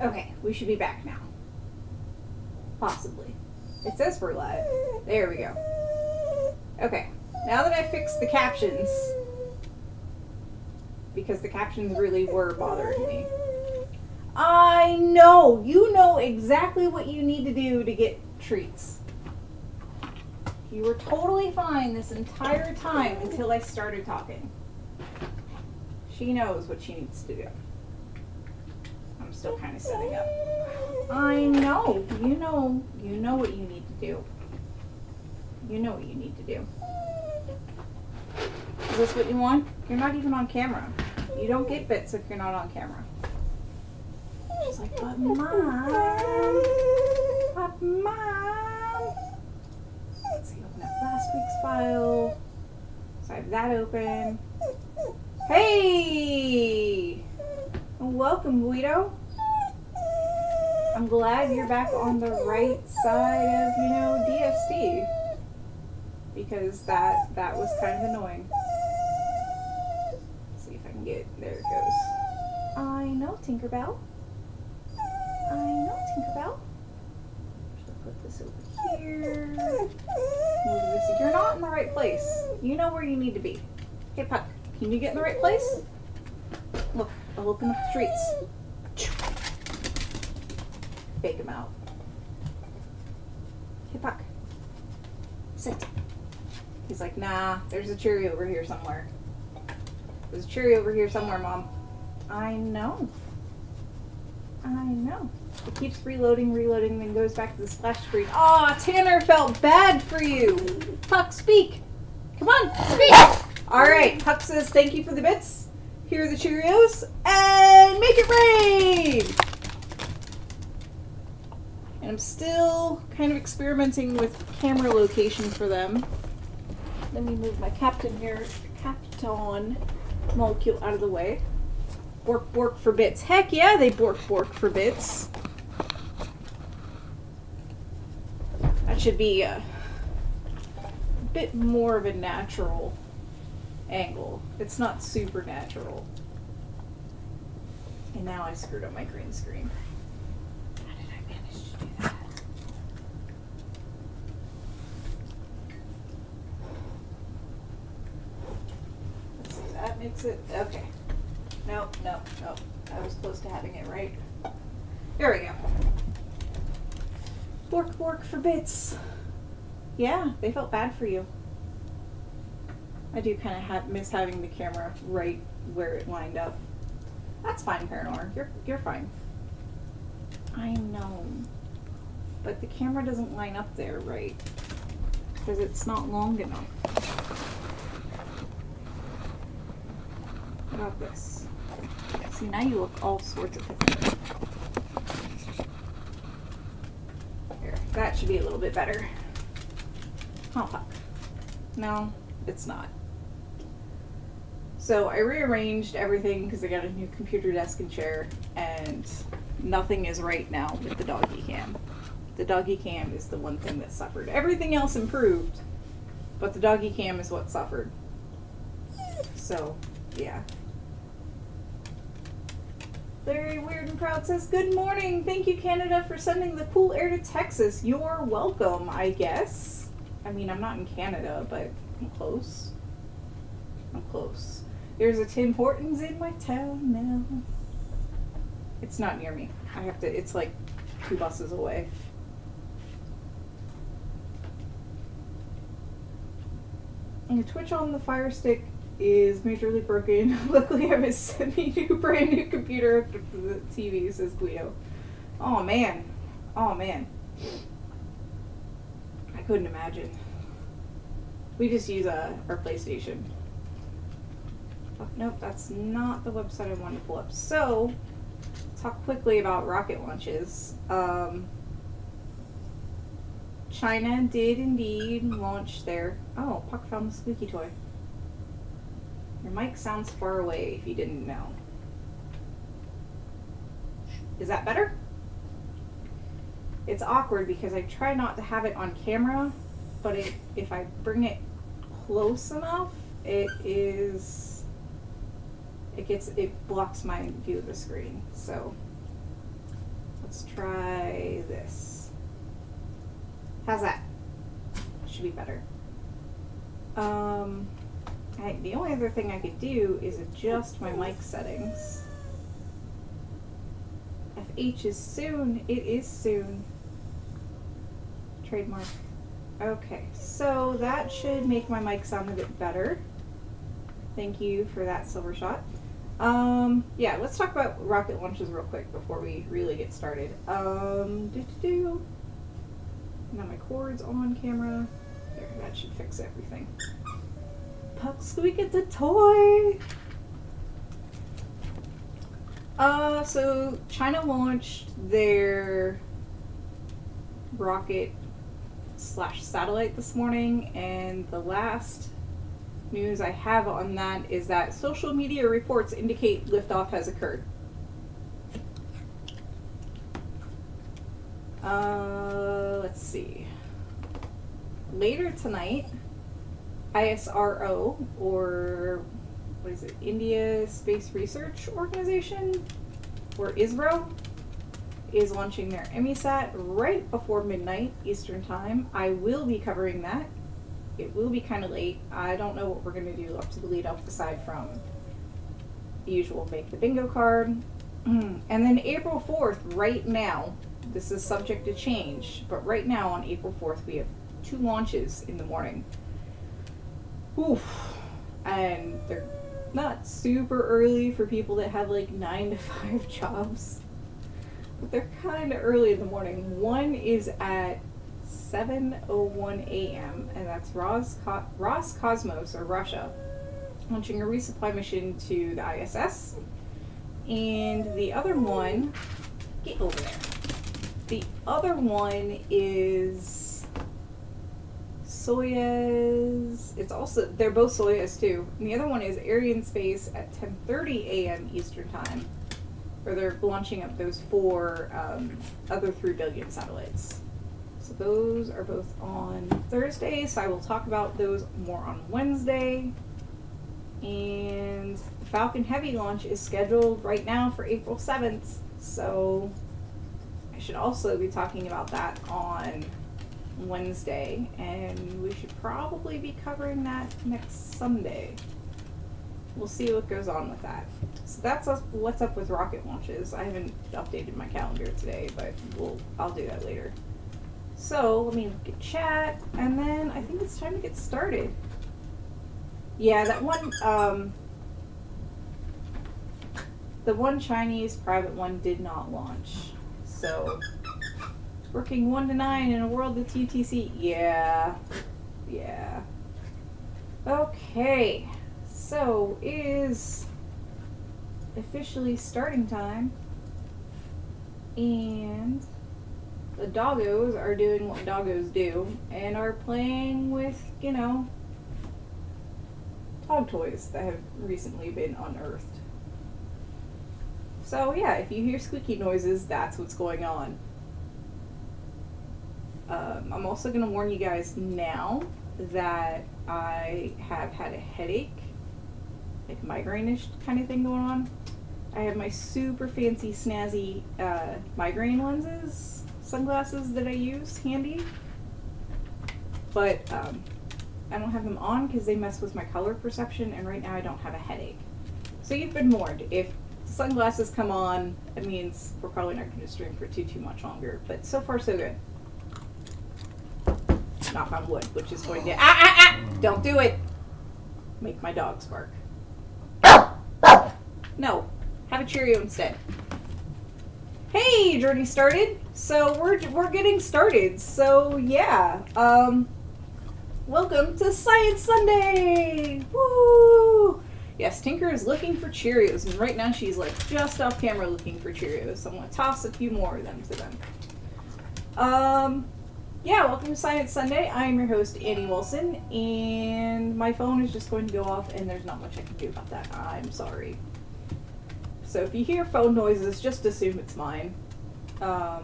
Okay, we should be back now. Possibly. It says we're live. There we go. Okay, now that I fixed the captions, because the captions really were bothering me. I know! You know exactly what you need to do to get treats. You were totally fine this entire time until I started talking. She knows what she needs to do. I'm still kind of setting up. I know. You know what you need to do. You know what you need to do. Is this what you want? You're not even on camera. You don't get bits if you're not on camera. She's like, but Mom. But Mom. Let's see, open up last week's file. So I have that open. Hey! Welcome, Guido. I'm glad you're back on the right side of, DST. Because that was kind of annoying. Let's see if I can get, there it goes. I know, Tinkerbell. I know, Tinkerbell. So put this over here. Move this. You're not in the right place. You know where you need to be. Hey, Puck, can you get in the right place? Look, I'll open up the streets. Bake him out. Hey, Puck. Sit. He's like, nah, there's a cherry over here somewhere. There's a cherry over here somewhere, Mom. I know. I know. It keeps reloading, then goes back to the splash screen. Aw, Tanner felt bad for you. Puck, speak. Come on, speak. All right, Puck says thank you for the bits. Here are the Cheerios, and make it rain. And I'm still kind of experimenting with camera location for them. Let me move my Captain molecule out of the way. Bork bork for bits. Heck yeah, they bork bork for bits. That should be a bit more of a natural angle. It's not supernatural. And now I screwed up my green screen. How did I manage to do that? Let's see, that makes it, okay. Nope. I was close to having it right. There we go. Bork bork for bits. Yeah, they felt bad for you. I do kind of miss having the camera right where it lined up. That's fine, Paranor. You're fine. I know. But the camera doesn't line up there right. Because it's not long enough. What about this? See, now you look all sorts of different. Here, that should be a little bit better. Oh, fuck. No, it's not. So I rearranged everything because I got a new computer desk and chair, and nothing is right now with the doggy cam. The doggy cam is the one thing that suffered. Everything else improved, but the doggy cam is what suffered. So, yeah. Larry Weird and Proud says, good morning. Thank you, Canada, for sending the cool air to Texas. You're welcome, I guess. I mean, I'm not in Canada, but I'm close. I'm close. There's a Tim Hortons in my town now. It's not near me. It's like 2 buses away. And the Twitch on the Fire Stick is majorly broken. Luckily, I have a brand new computer hooked up to the TV, says Guido. Oh man. Oh man. I couldn't imagine. We just use our PlayStation. Oh, nope, that's not the website I wanted to pull up. So, talk quickly about rocket launches. China did indeed launch their... Oh, Puck found the squeaky toy. Your mic sounds far away if you didn't know. Is that better? It's awkward because I try not to have it on camera, but if I bring it close enough, it blocks my view of the screen. So let's try this. How's that? Should be better. The only other thing I could do is adjust my mic settings. FH is soon. It is soon. Trademark. Okay, so that should make my mic sound a bit better. Thank you for that, Silver Shot. Yeah, let's talk about rocket launches real quick before we really get started. Now my cord's on camera. There, that should fix everything. Puck Squeak, it's a toy! So China launched their rocket / satellite this morning, and the last news I have on that is that social media reports indicate liftoff has occurred. Let's see. Later tonight, ISRO, or what is it, India Space Research Organization, or ISRO, is launching their EMISAT right before midnight Eastern Time. I will be covering that. It will be kind of late. I don't know what we're going to do up to the lead up aside from the usual make the bingo card. And then April 4th, right now, this is subject to change, but right now on April 4th we have 2 launches in the morning. Oof. And they're not super early for people that have like 9 to 5 jobs, but they're kind of early in the morning. One is at 7:01 a.m. and that's Roscosmos, or Russia, launching a resupply mission to the ISS. And the other one, get over there. The other one is Soyuz. They're both Soyuz too. And the other one is Arianespace at 10:30 a.m. Eastern Time, where they're launching up those 4 other 3 billion satellites. So those are both on Thursday, so I will talk about those more on Wednesday. And the Falcon Heavy launch is scheduled right now for April 7th, so I should also be talking about that on Wednesday, and we should probably be covering that next Sunday. We'll see what goes on with that. So that's what's up with rocket launches. I haven't updated my calendar today, but I'll do that later. So let me look at chat, and then I think it's time to get started. Yeah, that one, the one Chinese private one did not launch. So, working 1 to 9 in a world that's UTC. Yeah. Okay, so it is officially starting time, and the doggos are doing what doggos do and are playing with, dog toys that have recently been unearthed. So yeah, if you hear squeaky noises, that's what's going on. I'm also going to warn you guys now that I have had a headache, like migraine-ish kind of thing going on. I have my super fancy snazzy migraine lenses, sunglasses that I use handy, but I don't have them on because they mess with my color perception, and right now I don't have a headache. So you've been warned. If sunglasses come on, it means we're probably not going to stream for too much longer, but so far so good. Knock on wood, which is going to... Don't do it! Make my dogs bark. No, have a Cheerio instead. Hey, journey started. So we're getting started. So yeah, welcome to Science Sunday. Woo! Yes, Tinker is looking for Cheerios, and right now she's like just off camera looking for Cheerios. So I'm gonna toss a few more of them to them. Yeah, welcome to Science Sunday. I am your host, Annie Wilson, and my phone is just going to go off, and there's not much I can do about that. I'm sorry. So if you hear phone noises, just assume it's mine. I'm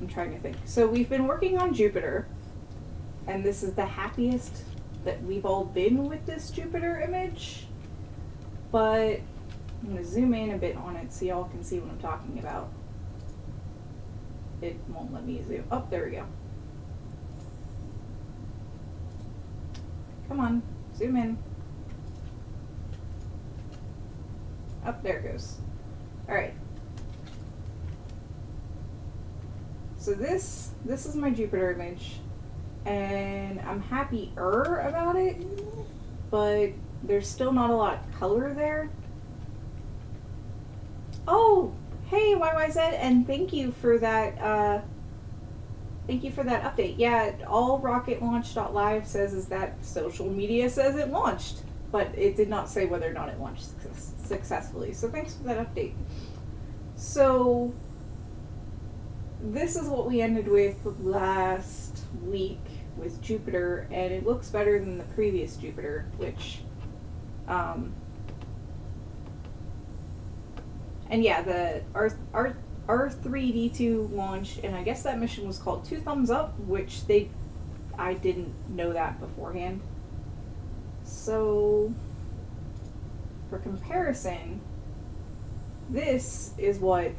trying to think. So we've been working on Jupiter, and this is the happiest that we've all been with this Jupiter image. But I'm going to zoom in a bit on it so y'all can see what I'm talking about. It won't let me zoom. Oh, there we go. Come on, zoom in. Up, there it goes. Alright. So this is my Jupiter image, and I'm happier about it, but there's still not a lot of color there. Oh, hey YYZ, and thank you for that update. Yeah, all rocketlaunch.live says is that social media says it launched, but it did not say whether or not it launched successfully. So thanks for that update. So this is what we ended with last week with Jupiter, and it looks better than the previous Jupiter, which and yeah, the R3D2 launched, and I guess that mission was called 2 Thumbs Up, which I didn't know that beforehand. So, for comparison, this is what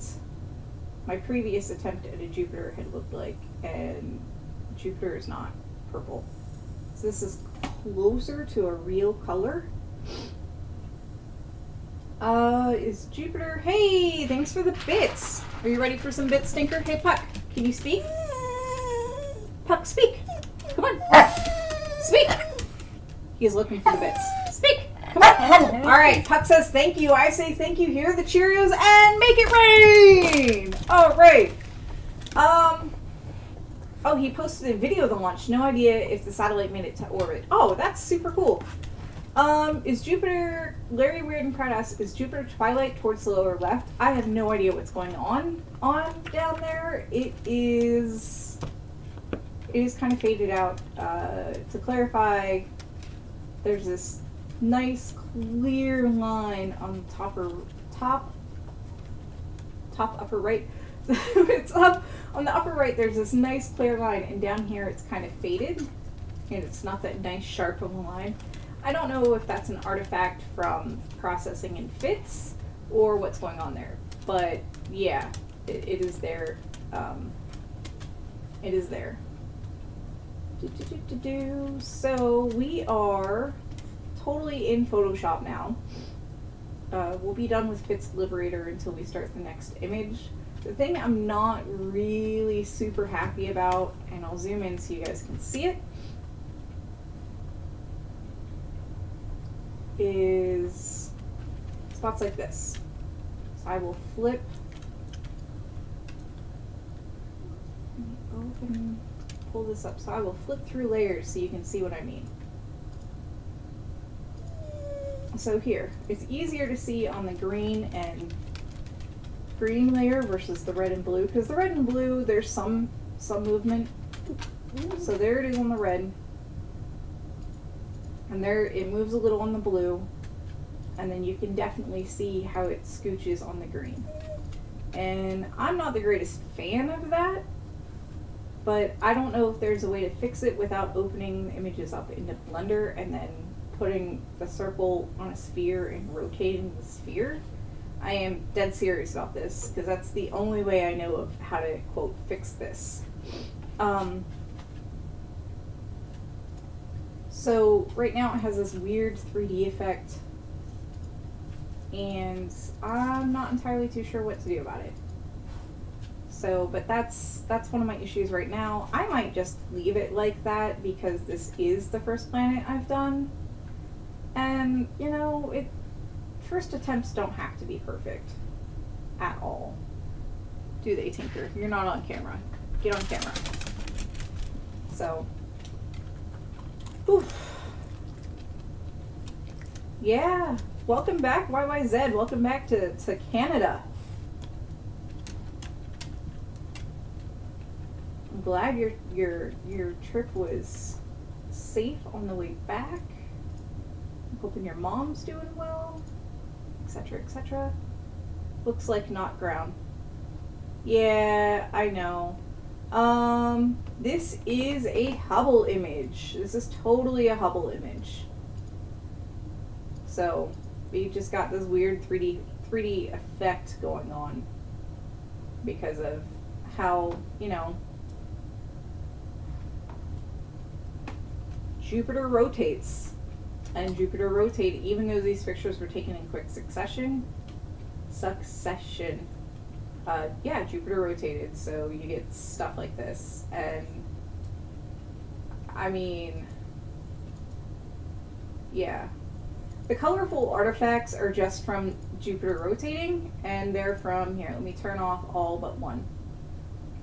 my previous attempt at a Jupiter had looked like, and Jupiter is not purple. So this is closer to a real color. Is Jupiter... Hey, thanks for the bits. Are you ready for some bit stinker? Hey, Puck, can you speak? Puck, speak. Come on. Speak. He's looking for the bits. Speak. Come on. All right, Puck says thank you. I say thank you. Here are the Cheerios and make it rain. All right. Oh, he posted a video of the launch. No idea if the satellite made it to orbit. Oh, that's super cool. Is Jupiter, Larry Weird and Proud asks, is Jupiter twilight towards the lower left? I have no idea what's going on down there. It is kind of faded out. To clarify, there's this nice clear line on the top upper right. It's up on the upper right, there's this nice clear line, and down here it's kind of faded, and it's not that nice sharp of a line. I don't know if that's an artifact from processing in fits or what's going on there, but yeah, it is there. It is there. So we are totally in Photoshop now. We'll be done with Fits Liberator until we start the next image. The thing I'm not really super happy about, and I'll zoom in so you guys can see it, is spots like this. So I will flip, open, pull this up. So I will flip through layers so you can see what I mean. So here, it's easier to see on the green and green layer versus the red and blue, because the red and blue, there's some movement. So there it is on the red. And there, it moves a little on the blue, and then you can definitely see how it scooches on the green. And I'm not the greatest fan of that, but I don't know if there's a way to fix it without opening the images up into Blender and then putting the circle on a sphere and rotating the sphere. I am dead serious about this, because that's the only way I know of how to, quote, fix this. So right now it has this weird 3D effect, and I'm not entirely too sure what to do about it. So, but that's one of my issues right now. I might just leave it like that because this is the first planet I've done. And, you know, first attempts don't have to be perfect at all. Do they, Tinker? You're not on camera. Get on camera. So, oof. Yeah, welcome back, YYZ. Welcome back to Canada. I'm glad your trip was safe on the way back. I'm hoping your mom's doing well, etc., etc. Looks like not ground. Yeah, I know. This is a Hubble image. This is totally a Hubble image. So, you just got this weird 3D effect going on because of how, you know, Jupiter rotates. And Jupiter rotated, even though these pictures were taken in quick succession, yeah, Jupiter rotated, so you get stuff like this. And I mean, yeah. The colorful artifacts are just from Jupiter rotating, and they're from, here, let me turn off all but one.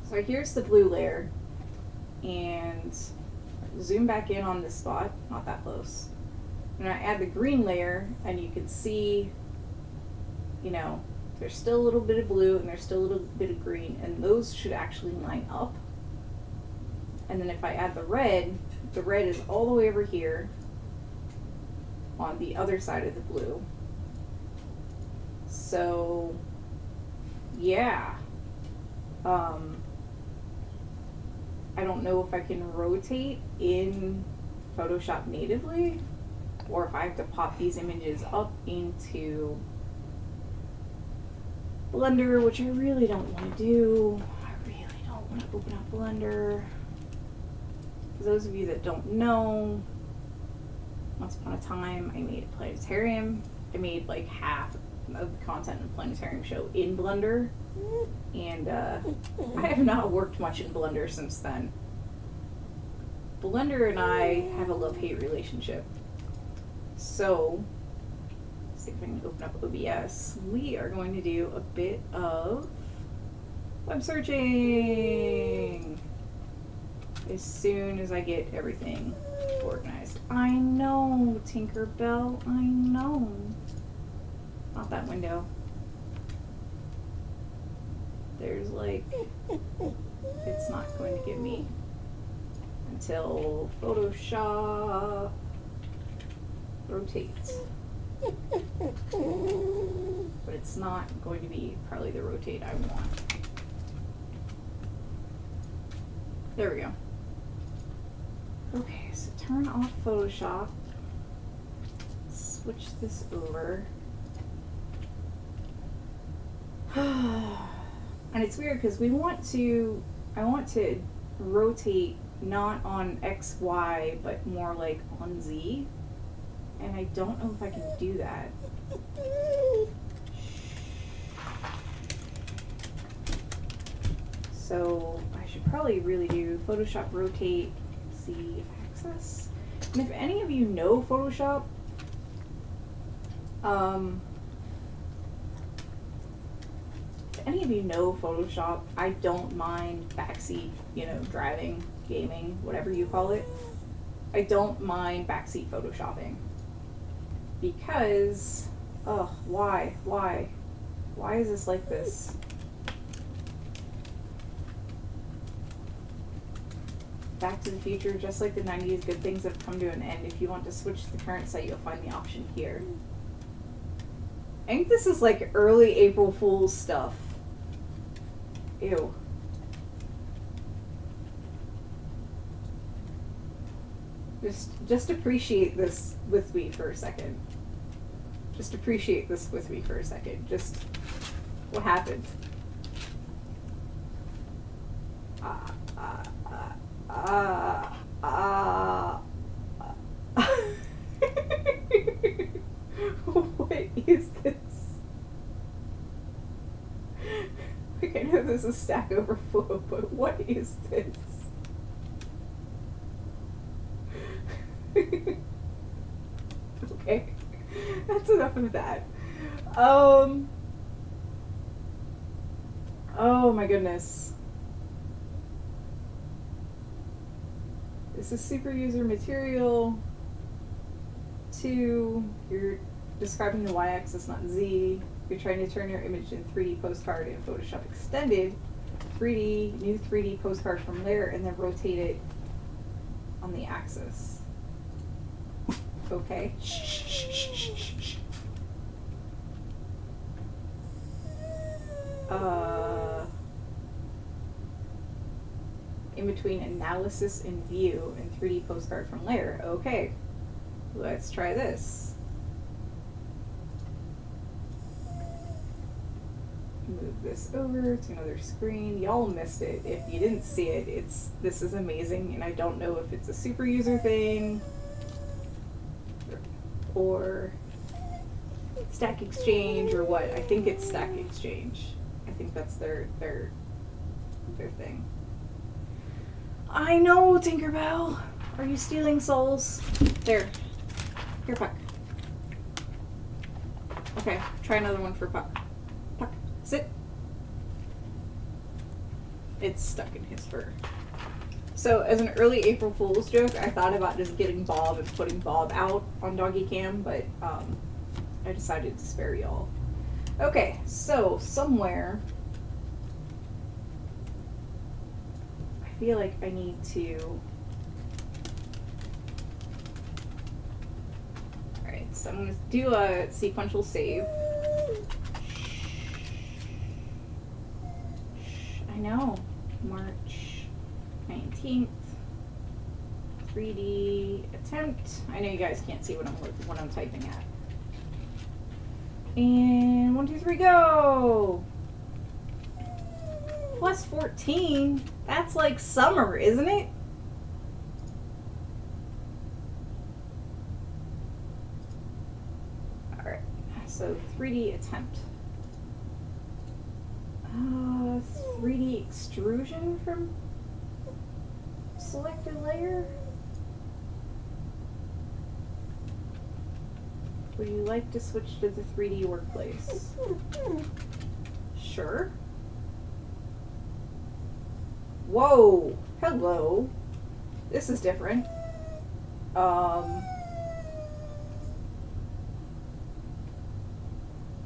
So here's the blue layer, and zoom back in on this spot, not that close. And I add the green layer, and you can see, you know, there's still a little bit of blue and there's still a little bit of green, and those should actually line up. And then if I add the red is all the way over here on the other side of the blue. So, yeah. I don't know if I can rotate in Photoshop natively, or if I have to pop these images up into Blender, which I really don't want to do. I really don't want to open up Blender. For those of you that don't know, once upon a time I made a planetarium. I made like half of the content in the planetarium show in Blender, and I have not worked much in Blender since then. Blender and I have a love-hate relationship. So, let's see if I can open up OBS. We are going to do a bit of web searching as soon as I get everything organized. I know, Tinkerbell, I know. Not that window. There's like, it's not going to give me until Photoshop rotates. But it's not going to be probably the rotate I want. There we go. Okay, so turn off Photoshop. Switch this over. And it's weird because I want to rotate not on X, Y, but more like on Z. And I don't know if I can do that. So I should probably really do Photoshop rotate Z axis. And if any of you know Photoshop, I don't mind backseat, you know, driving, gaming, whatever you call it. I don't mind backseat photoshopping. Because, why is this like this? Back to the Future, just like the 90s, good things have come to an end. If you want to switch to the current site, you'll find the option here. I think this is like early April Fool's stuff. Ew. Just appreciate this with me for a second. Just appreciate this with me for a second. Just what happened? What is this? Like, I know this is Stack Overflow, but what is this? Okay, that's enough of that. Oh my goodness. This is super user material. 2, you're describing the y-axis, not z. You're trying to turn your image in 3D postcard in Photoshop Extended. 3D, new 3D postcard from layer, and then rotate it on the axis. Okay. In between analysis and view and 3D postcard from layer. Okay. Let's try this. move this over to another screen. Y'all missed it. If you didn't see it, this is amazing, and I don't know if it's a super user thing or Stack Exchange or what. I think it's Stack Exchange. I think that's their thing. I know, Tinkerbell. Are you stealing souls? There. Here, Puck. Okay, try another one for Puck. Puck, sit. It's stuck in his fur. So, as an early April Fool's joke, I thought about just getting Bob and putting Bob out on Doggy Cam, but I decided to spare y'all. Okay, so somewhere I feel like I need to. Alright, so I'm going to do a sequential save. I know. March 19th. 3D attempt. I know you guys can't see what I'm typing at. And 1, 2, 3, go! Plus 14? That's like summer, isn't it? Alright, so 3D attempt. 3D extrusion from selected layer? Would you like to switch to the 3D workplace? Sure. Whoa! Hello! This is different.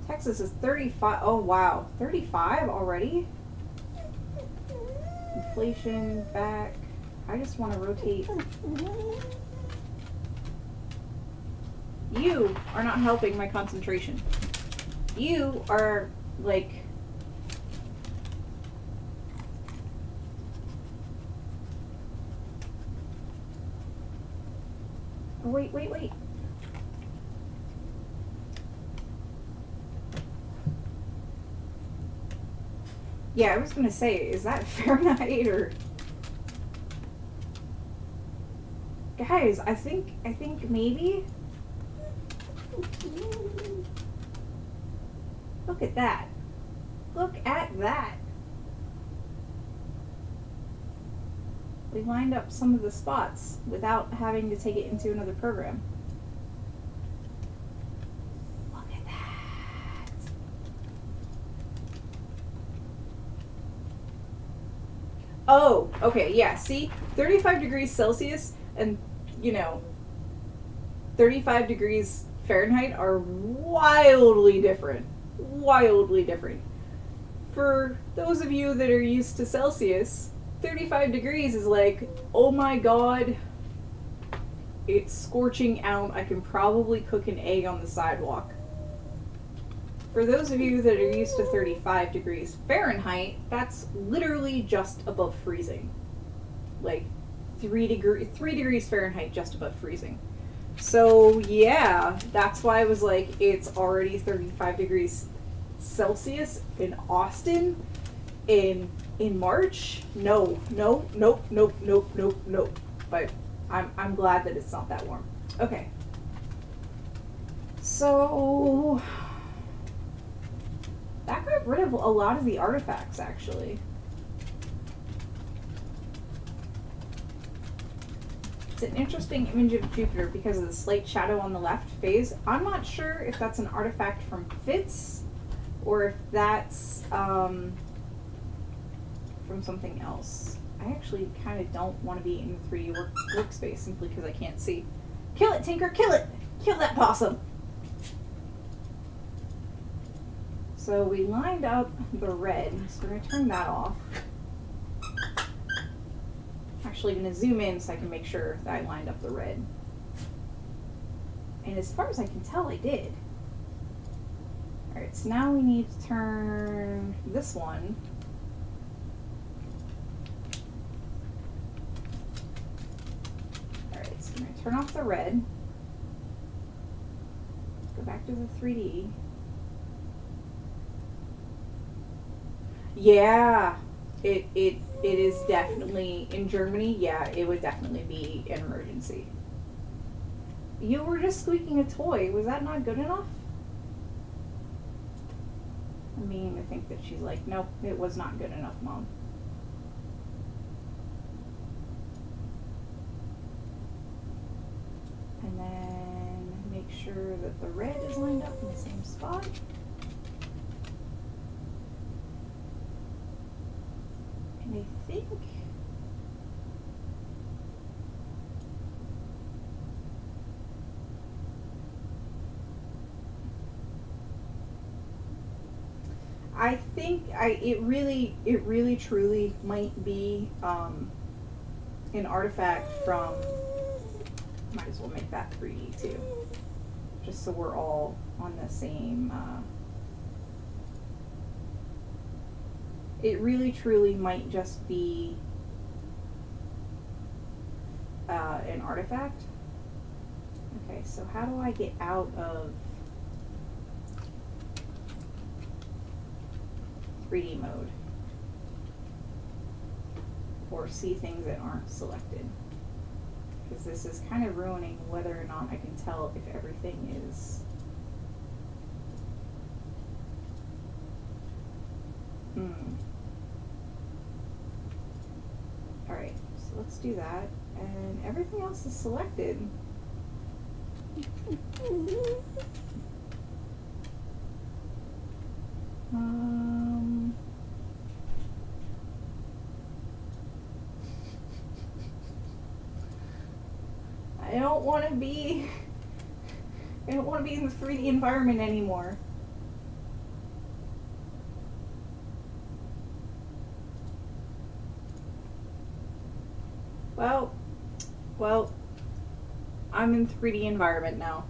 Texas is 35. Oh, wow. 35 already? Inflation, back. I just want to rotate. You are not helping my concentration. You are, like... Oh, wait. Yeah, I was gonna say, is that Fahrenheit or... Guys, I think maybe... Look at that. Look at that. We lined up some of the spots without having to take it into another program. Look at that. Oh, okay, yeah, see? 35 degrees Celsius and, 35 degrees Fahrenheit are wildly different. Wildly different. For those of you that are used to Celsius, 35 degrees is like, oh my god, it's scorching out. I can probably cook an egg on the sidewalk. For those of you that are used to 35 degrees Fahrenheit, that's literally just above freezing. Like 3 degrees Fahrenheit just above freezing. So yeah, that's why I was like, it's already 35 degrees Celsius in Austin in March. No. But I'm glad that it's not that warm. Okay. So that got rid of a lot of the artifacts, actually. It's an interesting image of Jupiter because of the slight shadow on the left phase. I'm not sure if that's an artifact from Fitz or if that's from something else. I actually kind of don't want to be in the 3D workspace simply because I can't see. Kill it, Tinker! Kill it! Kill that possum! So we lined up the red, so we're going to turn that off. Actually going to zoom in so I can make sure that I lined up the red. And as far as I can tell, I did. Alright, so now we need to turn this one. Alright, so I'm going to turn off the red. Go back to the 3D. Yeah, it is definitely in Germany. Yeah, it would definitely be an emergency. You were just squeaking a toy. Was that not good enough? I'm beginning to think that she's like, nope, it was not good enough, Mom. And then make sure that the red is lined up in the same spot. And I think it really truly might be an artifact from, might as well make that 3D too, just so we're all on the same, it really truly might just be an artifact. Okay, so how do I get out of 3D mode or see things that aren't selected? Because this is kind of ruining whether or not I can tell if everything is Alright, so let's do that. And everything else is selected. I don't want to be in the 3D environment anymore. Well, I'm in 3D environment now,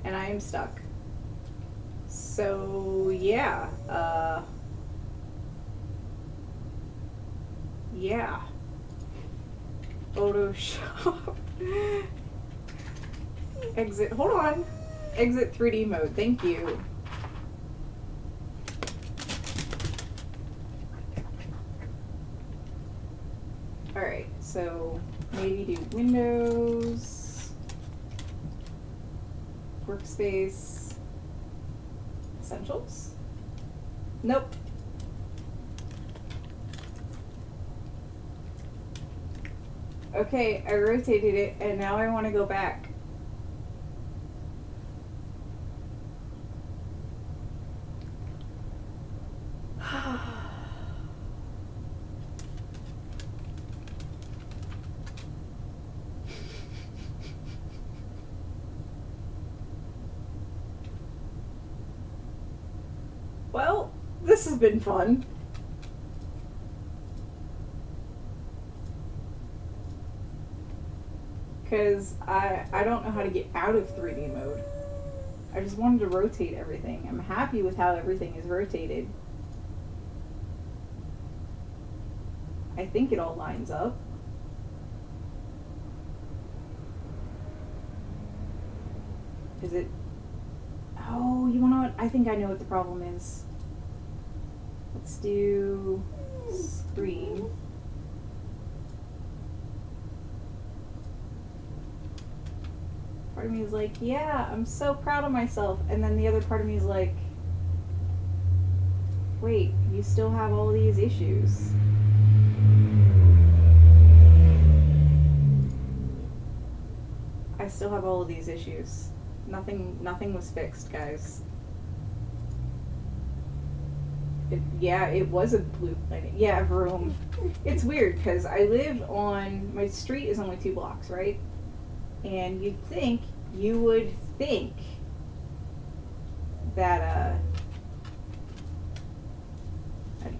and I am stuck. So yeah, yeah. Photoshop. Exit, hold on. Exit 3D mode, thank you. Alright, so maybe do Windows, Workspace, Essentials? Nope. Okay, I rotated it and now I want to go back. Well, this has been fun. Because I don't know how to get out of 3D mode. I just wanted to rotate everything. I'm happy with how everything is rotated. I think it all lines up. Is it? Oh, you know what? I think I know what the problem is. Let's do screen. Part of me is like, yeah, I'm so proud of myself. And then the other part of me is like, wait, you still have all these issues. I still have all of these issues. Nothing was fixed, guys. It was a blue planet. Yeah, vroom. It's weird because I live on, my street is only 2 blocks, right? And you would think that,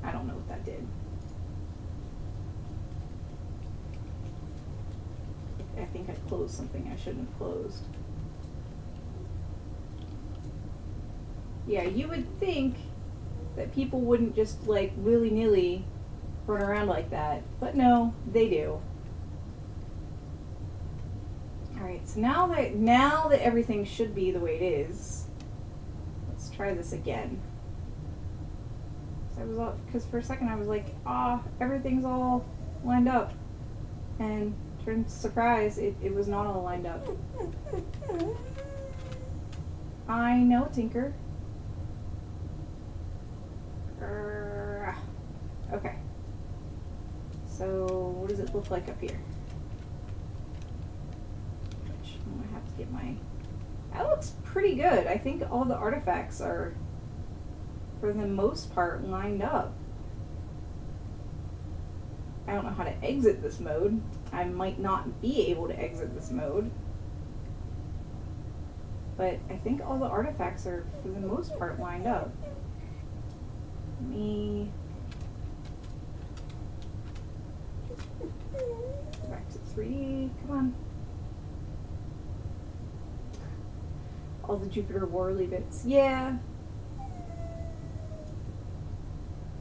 I don't know what that did. I think I closed something I shouldn't have closed. Yeah, you would think that people wouldn't just like willy-nilly run around like that, but no, they do. Alright, so now that everything should be the way it is, let's try this again. So I was all, because for a second I was like, everything's all lined up. And turned surprise, it was not all lined up. I know, Tinker. Okay. So, what does it look like up here? Which I'm gonna have to get my... That looks pretty good. I think all the artifacts are, for the most part, lined up. I don't know how to exit this mode. I might not be able to exit this mode. But I think all the artifacts are, for the most part, lined up. Let me go back to 3D. Come on. All the Jupiter Worley bits. Yeah.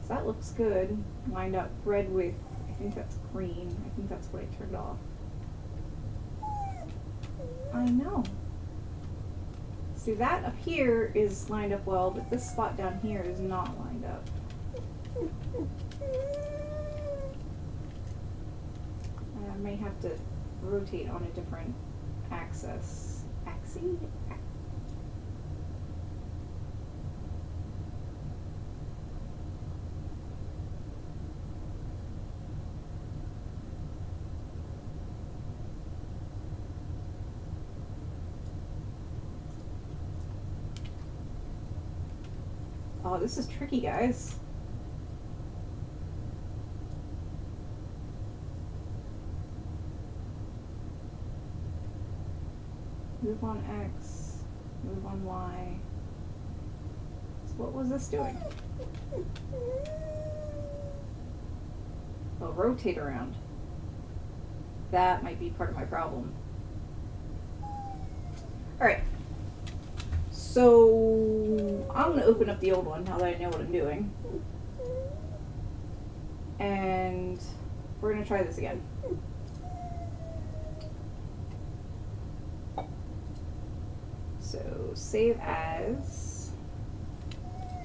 So that looks good. Lined up red with, I think that's green. I think that's what I turned off. I know. See, that up here is lined up well, but this spot down here is not lined up. I may have to rotate on a different axis. Axis? Oh, this is tricky, guys. Move on X, move on Y. So what was this doing? Oh, rotate around. That might be part of my problem. Alright. So I'm going to open up the old one now that I know what I'm doing. And we're going to try this again. So save as.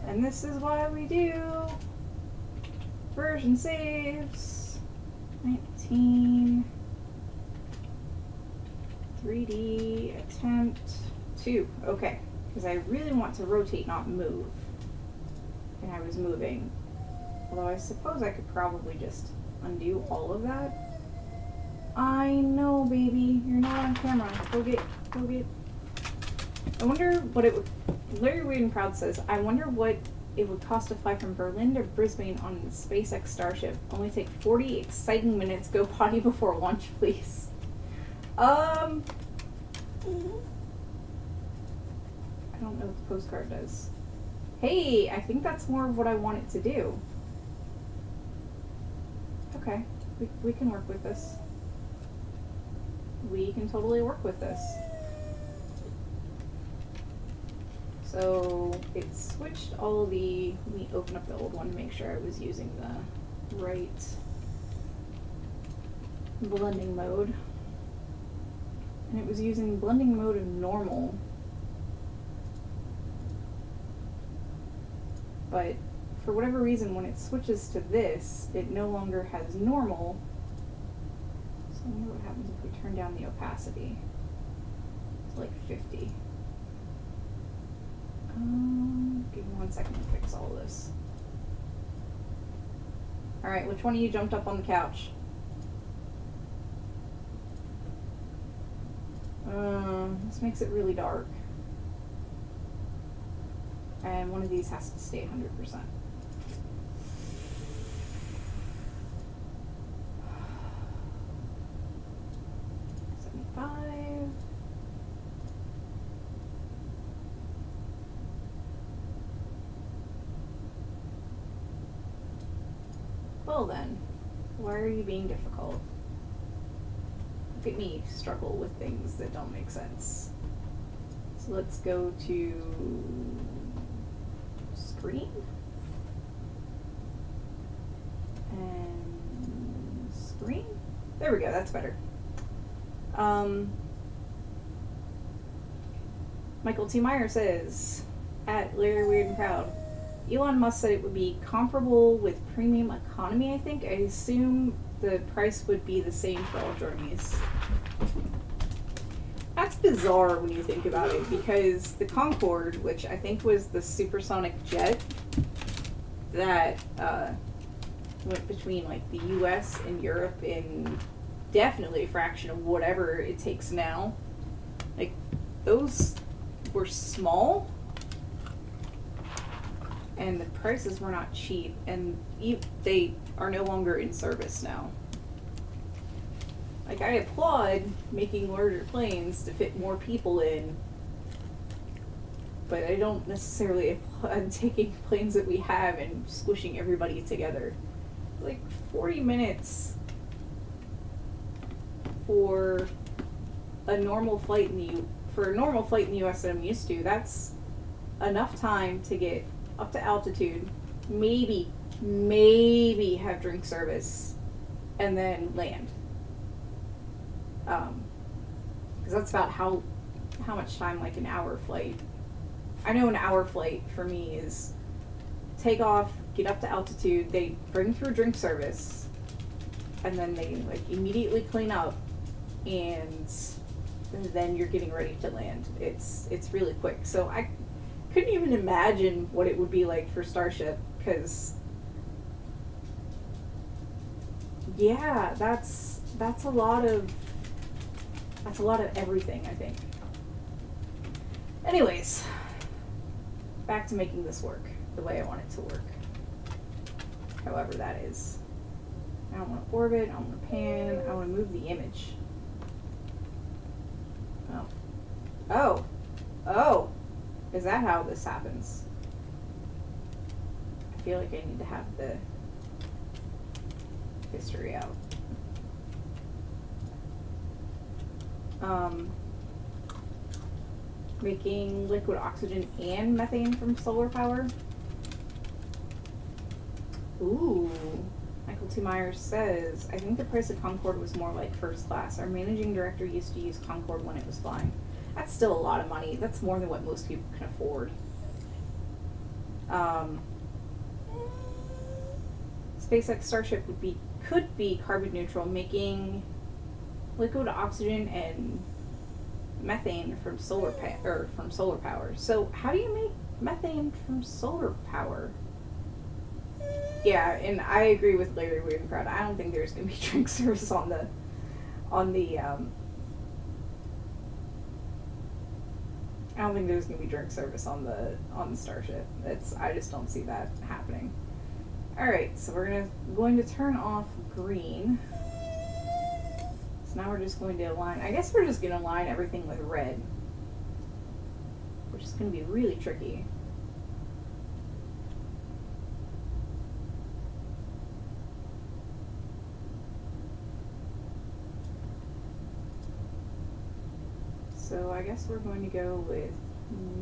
And this is why we do version saves. 19. 3D attempt 2. Okay. Because I really want to rotate, not move. And I was moving. Although I suppose I could probably just undo all of that. I know, baby. You're not on camera. Go get. I wonder what it would... Larry Weird and Proud says, I wonder what it would cost to fly from Berlin to Brisbane on the SpaceX Starship. Only take 40 exciting minutes. Go potty before lunch, please. I don't know what the postcard does. Hey, I think that's more of what I want it to do. Okay, we can work with this. We can totally work with this. So it switched all the, let me open up the old one to make sure I was using the right blending mode. And it was using blending mode of normal. But for whatever reason, when it switches to this, it no longer has normal. So I wonder what happens if we turn down the opacity to like 50. Give me 1 second to fix all this. Alright, which one of you jumped up on the couch? This makes it really dark. And one of these has to stay 100%. 75. Well then, why are you being difficult? Look at me struggle with things that don't make sense. So let's go to screen. And screen. There we go, that's better. Michael T. Meyer says, at Larry Weird and Proud, Elon Musk said it would be comparable with premium economy, I think. I assume the price would be the same for all journeys. That's bizarre when you think about it, because the Concorde, which I think was the supersonic jet that went between like the US and Europe in definitely a fraction of whatever it takes now, like those were small and the prices were not cheap, and they are no longer in service now. Like, I applaud making larger planes to fit more people in, but I don't necessarily applaud taking planes that we have and squishing everybody together. Like, 40 minutes for a normal flight in the US that I'm used to, that's enough time to get up to altitude, maybe have drink service, and then land. Because that's about how much time, like an hour flight. I know an hour flight for me is take off, get up to altitude, they bring through drink service, and then they like immediately clean up, and then you're getting ready to land. It's really quick. So I couldn't even imagine what it would be like for Starship, because yeah, that's a lot of everything, I think. Anyways, back to making this work the way I want it to work. However that is. I don't want to orbit, I don't want to pan, I want to move the image. Oh, is that how this happens? I feel like I need to have the history out. Making liquid oxygen and methane from solar power. Ooh. Michael T. Myers says, I think the price of Concorde was more like first class. Our managing director used to use Concorde when it was flying. That's still a lot of money. That's more than what most people can afford. SpaceX Starship could be carbon neutral, making liquid oxygen and methane from solar power. So how do you make methane from solar power? Yeah, and I agree with Larry Weidenkraut. I don't think there's going to be drink service on the I don't think there's going to be drink service on the Starship. I just don't see that happening. All right, so we're going to turn off green. So now we're just going to align. I guess we're just going to align everything with red, which is going to be really tricky. So I guess we're going to go with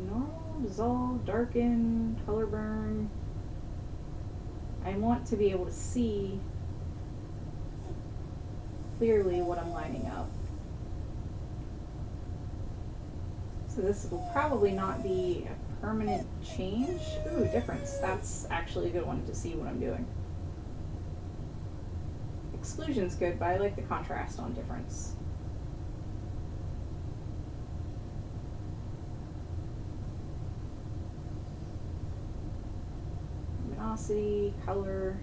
normal, dissolve, darken, color burn. I want to be able to see clearly what I'm lining up. So this will probably not be a permanent change. Ooh, difference. That's actually a good one to see what I'm doing. Exclusion's good, but I like the contrast on difference. Luminosity, color.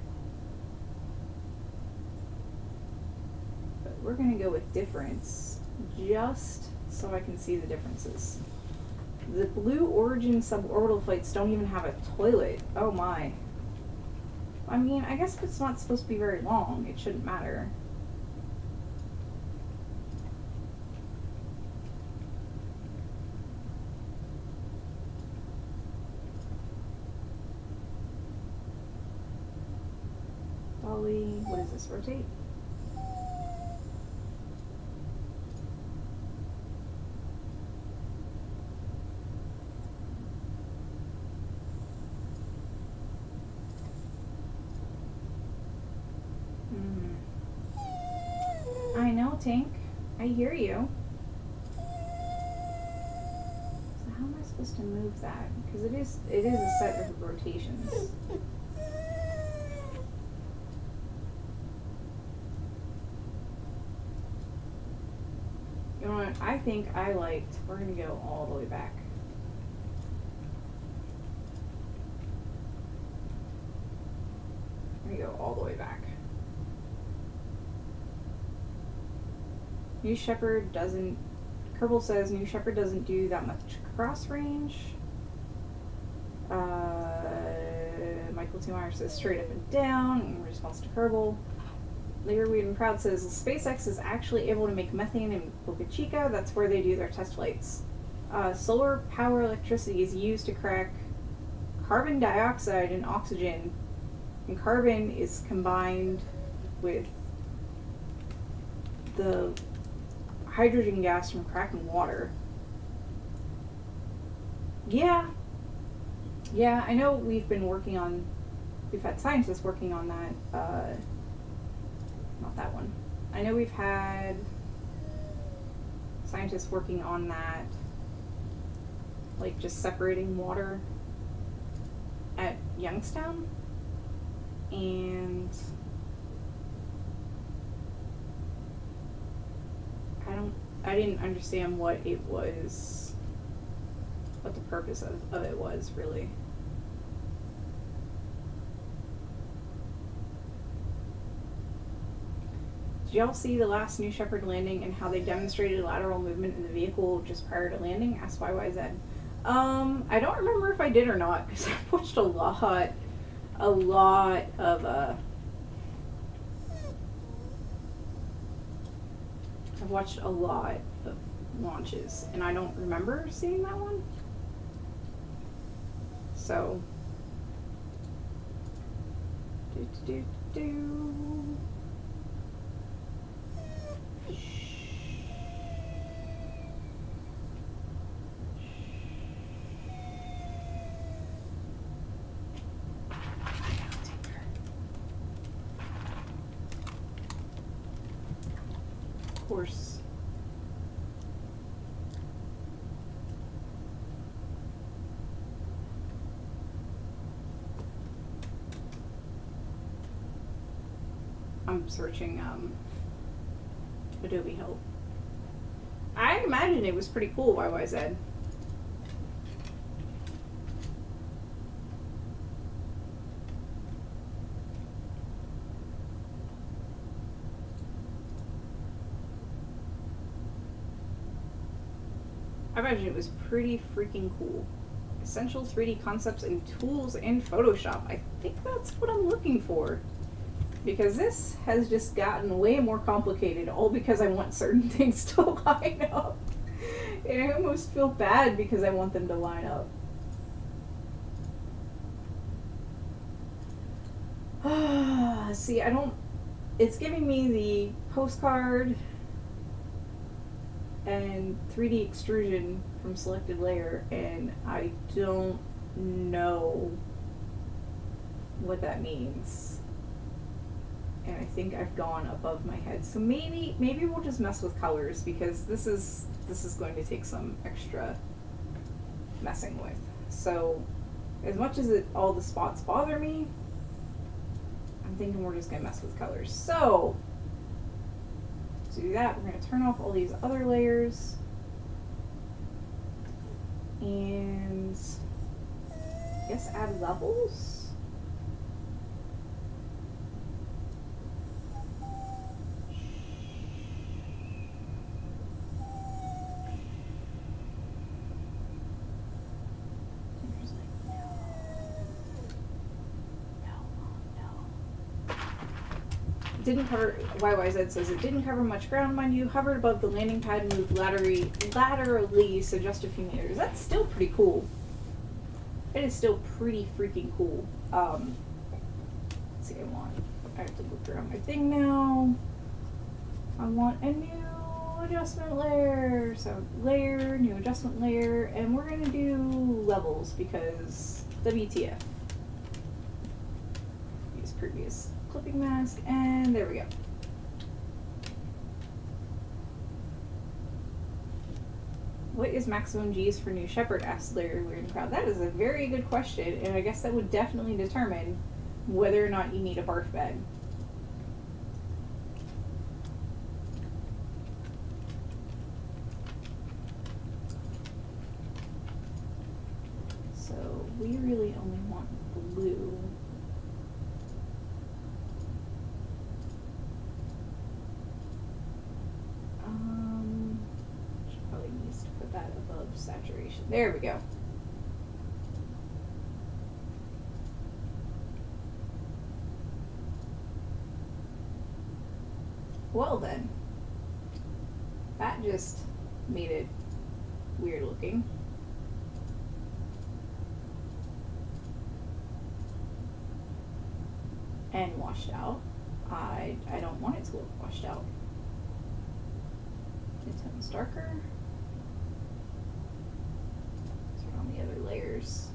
But we're going to go with difference just so I can see the differences. The Blue Origin suborbital flights don't even have a toilet. Oh my. I mean, I guess if it's not supposed to be very long, it shouldn't matter. Dolly, what is this, rotate? I know, Tank. I hear you. So how am I supposed supposed to move that? Because it is a set of rotations. You know what? I think we're gonna go all the way back. We're gonna go all the way back. New Shepard doesn't, Kerbal says New Shepard doesn't do that much cross range. Michael T. Meyer says straight up and down in response to Kerbal. Later Weird and Proud says SpaceX is actually able to make methane in Boca Chica. That's where they do their test flights. Solar power electricity is used to crack carbon dioxide and oxygen, and carbon is combined with the hydrogen gas from cracking water. Yeah, I know we've had scientists working on that, not that one. I know we've had scientists working on that, like just separating water at Youngstown, and I didn't understand what the purpose of it was, really. Did y'all see the last New Shepard landing and how they demonstrated lateral movement in the vehicle just prior to landing? Asked YYZ. I don't remember if I did or not, because I've watched a lot of I've watched a lot of launches, and I don't remember seeing that one. So, of course. I'm searching Adobe Help. I imagine it was pretty cool, YYZ. I imagine it was pretty freaking cool. Essential 3D concepts and tools in Photoshop. I think that's what I'm looking for. Because this has just gotten way more complicated, all because I want certain things to line up. And I almost feel bad because I want them to line up. See, it's giving me the postcard and 3D extrusion from selected layer, and I don't know what that means. And I think I've gone above my head. So maybe we'll just mess with colors, because this is going to take some extra messing with. So as much as all the spots bother me, I'm thinking we're just gonna mess with colors. So to do that, we're gonna turn off all these other layers, and I guess add levels. Didn't cover, YYZ says it didn't cover much ground, mind you. Hovered above the landing pad and moved laterally, so just a few meters. That's still pretty cool. It is still pretty freaking cool. Let's see, I have to look around my thing now. I want a new adjustment layer. So layer, new adjustment layer, and we're gonna do levels because WTF. Use previous clipping mask, and there we go. What is maximum G's for new Shepherd? Asked Larry Weird and Crowd. That is a very good question, and I guess that would definitely determine whether or not you need a barf bag. So we really only want blue. Should probably needs to put that above saturation. There we go. Well then, that just made it weird looking. And washed out. I don't want it to look washed out. Mid-tones darker. Turn on the other layers.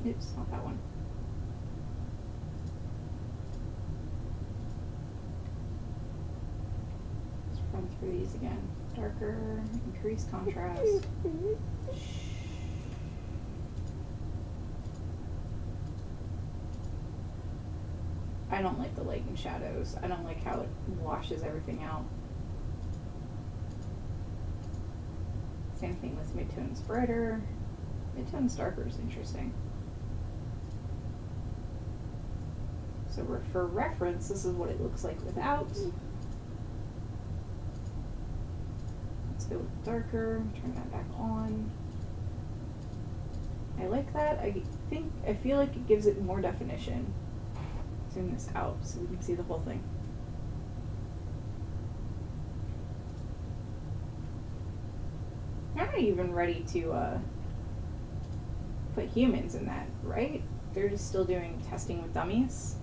Oops, not that one. Let's run through these again. Darker, increase contrast. I don't like the light and shadows. I don't like how it washes everything out. Same thing with midtones brighter. Midtones darker is interesting. So for reference, this is what it looks like without. Let's go with darker, turn that back on. I like that. I feel like it gives it more definition. Zoom this out so we can see the whole thing. I'm not even ready to put humans in that, right? They're just still doing testing with dummies.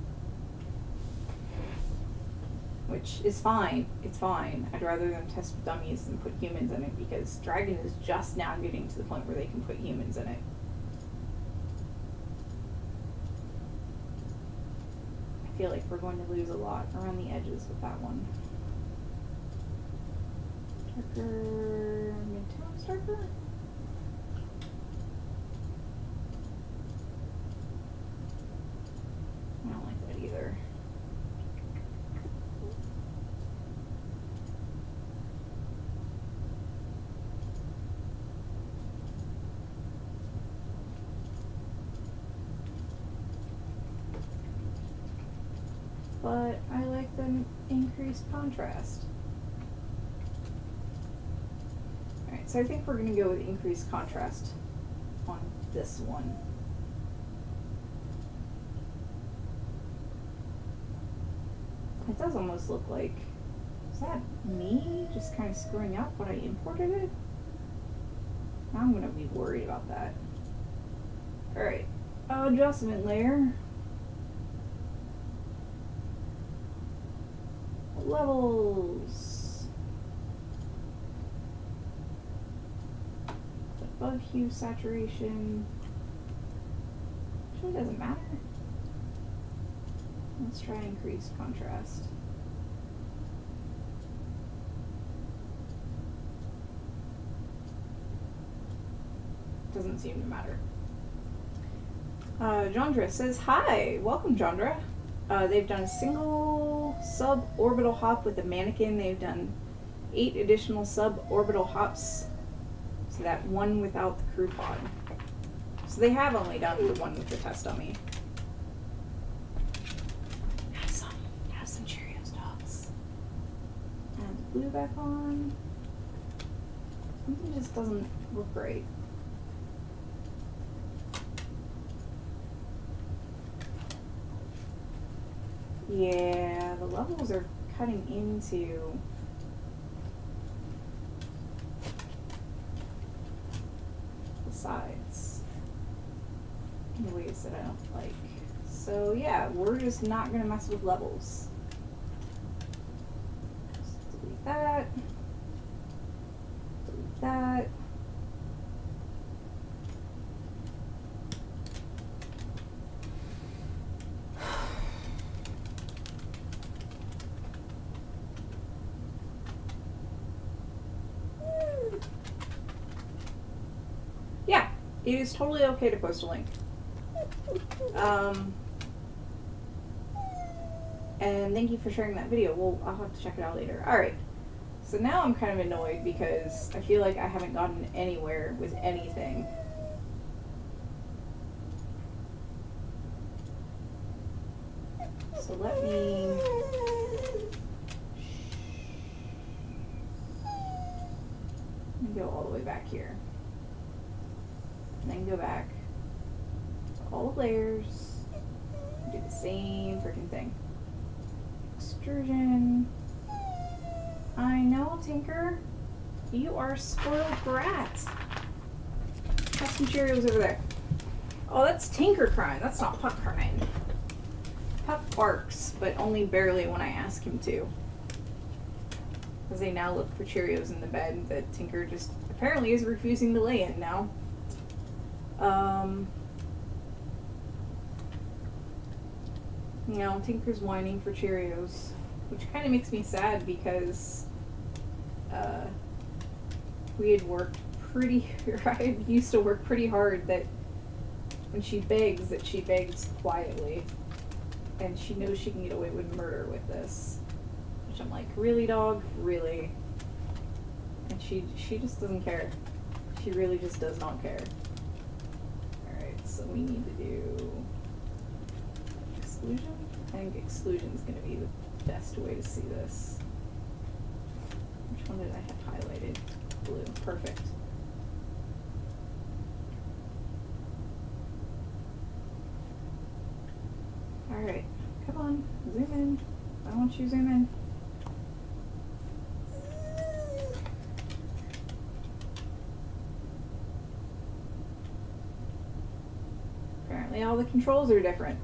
Which is fine. It's fine. I'd rather them test with dummies than put humans in it because Dragon is just now getting to the point where they can put humans in it. I feel like we're going to lose a lot around the edges with that one. Darker, mid-tones darker. I don't like that either. But I like the increased contrast. Alright, so I think we're going to go with increased contrast on this one. It does almost look like, is that me just kind of screwing up when I imported it? Now I'm going to be worried about that. Alright, adjustment layer. Levels. Above hue saturation. Actually doesn't matter. Let's try increased contrast. Doesn't seem to matter. Jandra says, hi! Welcome, Jandra. They've done a single suborbital hop with a mannequin. They've done 8 additional suborbital hops. So that one without the crew pod. So they have only done the one with the test dummy. Have some Cheerios, dogs. And the blue back on. Something just doesn't look right. Yeah, the levels are cutting into the sides in ways that I don't like. So yeah, we're just not gonna mess with levels. Just delete that. Delete that. Yeah, it is totally okay to post a link. And thank you for sharing that video. Well, I'll have to check it out later. Alright, so now I'm kind of annoyed because I feel like I haven't gotten anywhere with anything. So let me go all the way back here. And then go back to all the layers. Do the same freaking thing. Extrusion. I know, Tinker. You are a spoiled brat. Have some Cheerios over there. Oh, that's Tinker crying. That's not Puck crying. Puck barks, but only barely when I ask him to. Because they now look for Cheerios in the bed that Tinker just apparently is refusing to lay in now. You know, Tinker's whining for Cheerios, which kind of makes me sad because we had worked pretty, I used to work pretty hard that when she begs, that she begs quietly. And she knows she can get away with murder with this. Which I'm like, really, dog? Really? And she just doesn't care. She really just does not care. Alright, so we need to do exclusion? I think exclusion is going to be the best way to see this. Which one did I have highlighted? Blue. Perfect. Alright, come on, zoom in. I want you to zoom in. Apparently all the controls are different.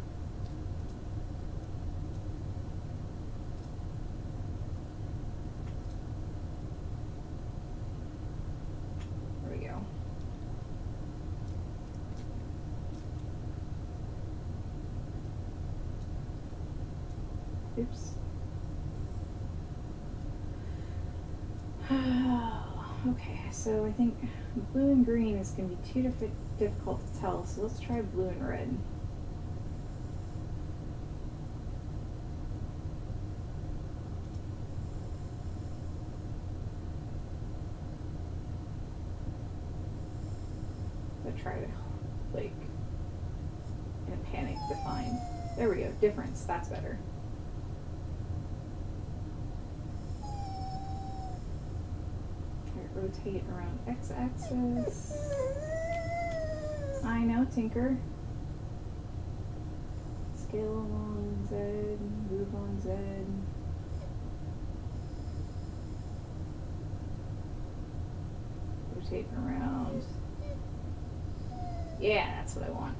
There we go. Oops. Okay, so I think blue and green is going to be too difficult to tell, so let's try blue and red. So try to, like, in a panic, define. There we go, difference, that's better. Rotate around x-axis. I know, Tinker. Scale along Z, move on Z. Rotate around. Yeah, that's what I want.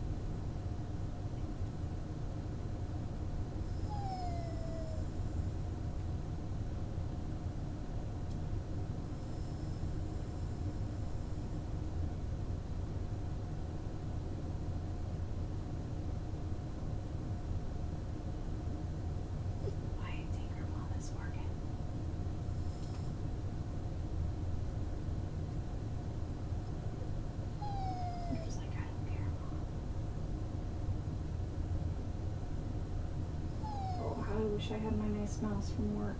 I wish I had my nice mouse from work.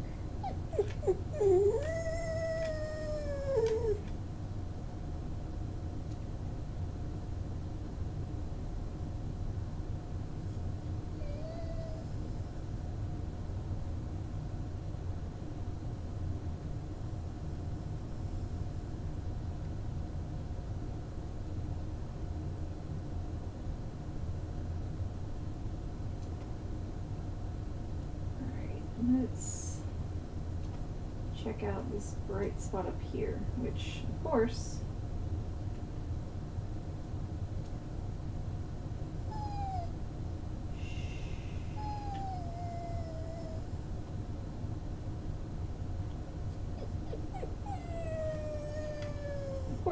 Let's check out this bright spot up here, which, of course,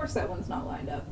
course that one's not lined up.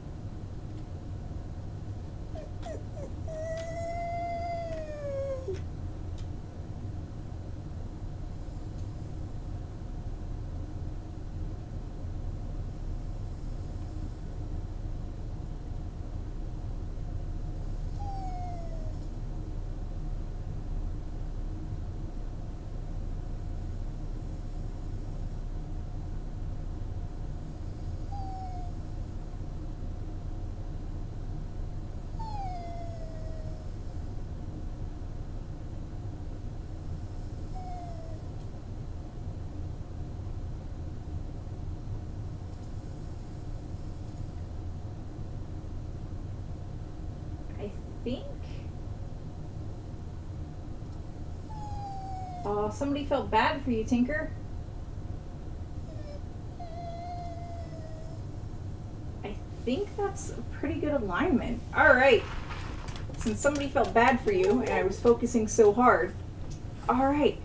Think. Oh, somebody felt bad for you, Tinker. I think that's a pretty good alignment. Alright. Since somebody felt bad for you and I was focusing so hard. Alright.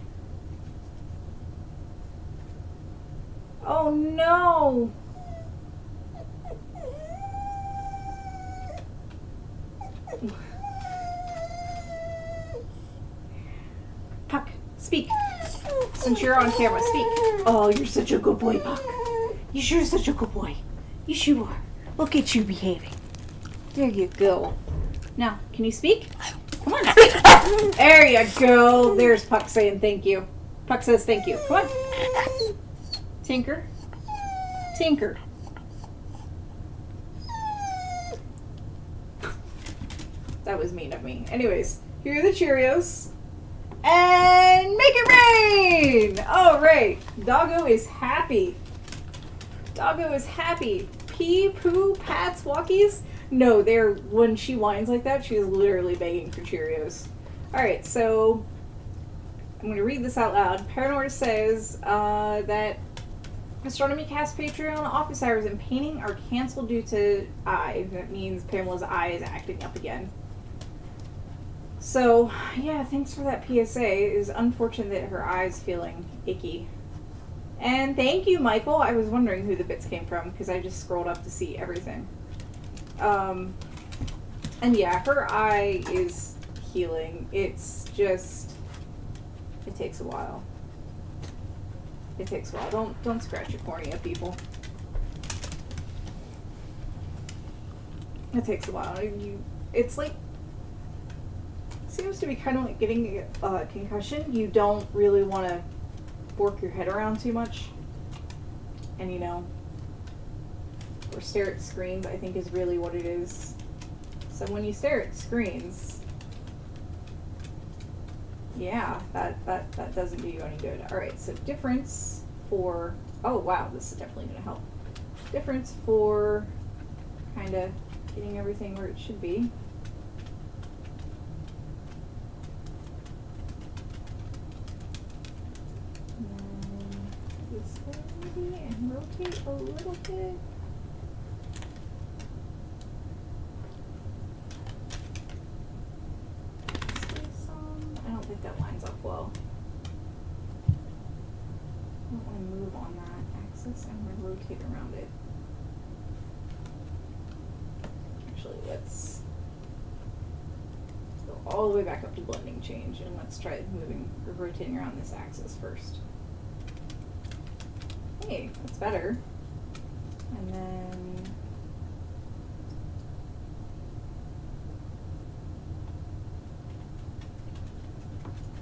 Oh no! Puck, speak. Since you're on camera, speak. Oh, you're such a good boy, Puck. You sure are such a good boy. You sure are. Look at you behaving. There you go. Now, can you speak? Come on, speak. There you go. There's Puck saying thank you. Puck says thank you. Come on. Tinker. Tinker. That was mean of me. Anyways, here are the Cheerios. And make it rain! Alright. Doggo is happy. Doggo is happy. Pee, poo, pats, walkies? No, they're, when she whines like that, she is literally begging for Cheerios. Alright, so I'm going to read this out loud. Paranor says that Astronomy Cast Patreon office hours and painting are canceled due to eye. That means Pamela's eye is acting up again. So, yeah, thanks for that PSA. It is unfortunate that her eye's feeling icky. And thank you, Michael. I was wondering who the bits came from, because I just scrolled up to see everything. And yeah, her eye is healing. It's just, it takes a while. It takes a while. Don't scratch your cornea, people. It takes a while. It's like, seems to be kind of like getting a concussion. You don't really want to work your head around too much, and you know, or stare at screens, I think is really what it is. So when you stare at screens, yeah, that doesn't do you any good. Alright, so difference for, oh wow, this is definitely going to help. Difference for kind of getting everything where it should be. And rotate a little bit. I don't think that lines up well. I don't want to move on that axis. I'm going to rotate around it. Actually, let's go all the way back up to blending change, and let's try moving or rotating around this axis first. Hey, that's better. And then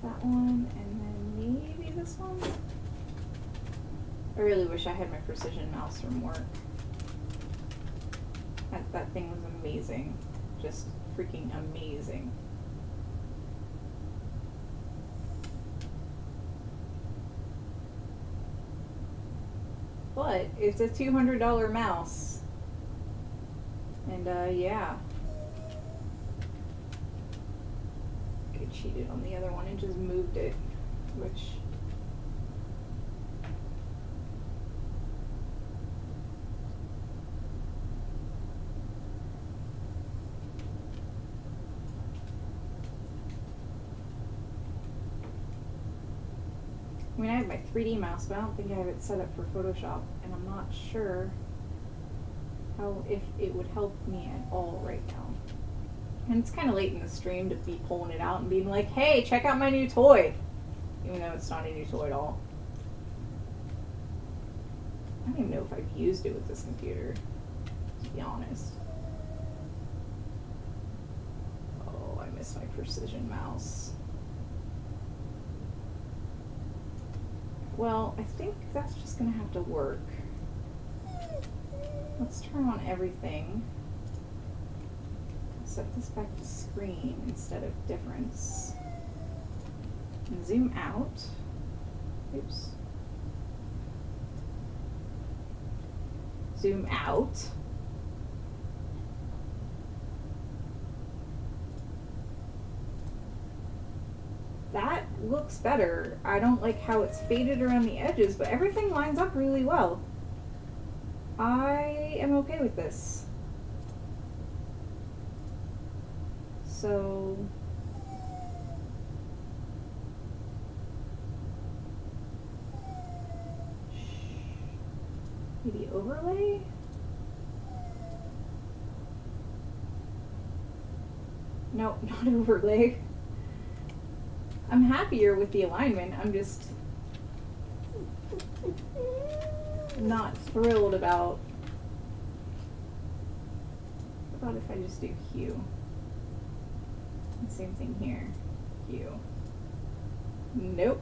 that one, and then maybe this one. I really wish I had my precision mouse from work. That thing was amazing. Just freaking amazing. But it's a $200 mouse. And yeah. I cheated on the other one and just moved it, which I mean, I have my 3D mouse, but I don't think I have it set up for Photoshop, and I'm not sure how if it would help me at all right now. And it's kind of late in the stream to be pulling it out and being like, hey, check out my new toy. Even though it's not a new toy at all. I don't even know if I've used it with this computer, to be honest. Oh, I miss my precision mouse. Well, I think that's just gonna have to work. Let's turn on everything. Set this back to screen instead of difference. And zoom out. Oops. Zoom out. That looks better. I don't like how it's faded around the edges, but everything lines up really well. I am okay with this. So maybe overlay? No, not overlay. I'm happier with the alignment. I'm just not thrilled about if I just do hue. Same thing here. Hue. Nope.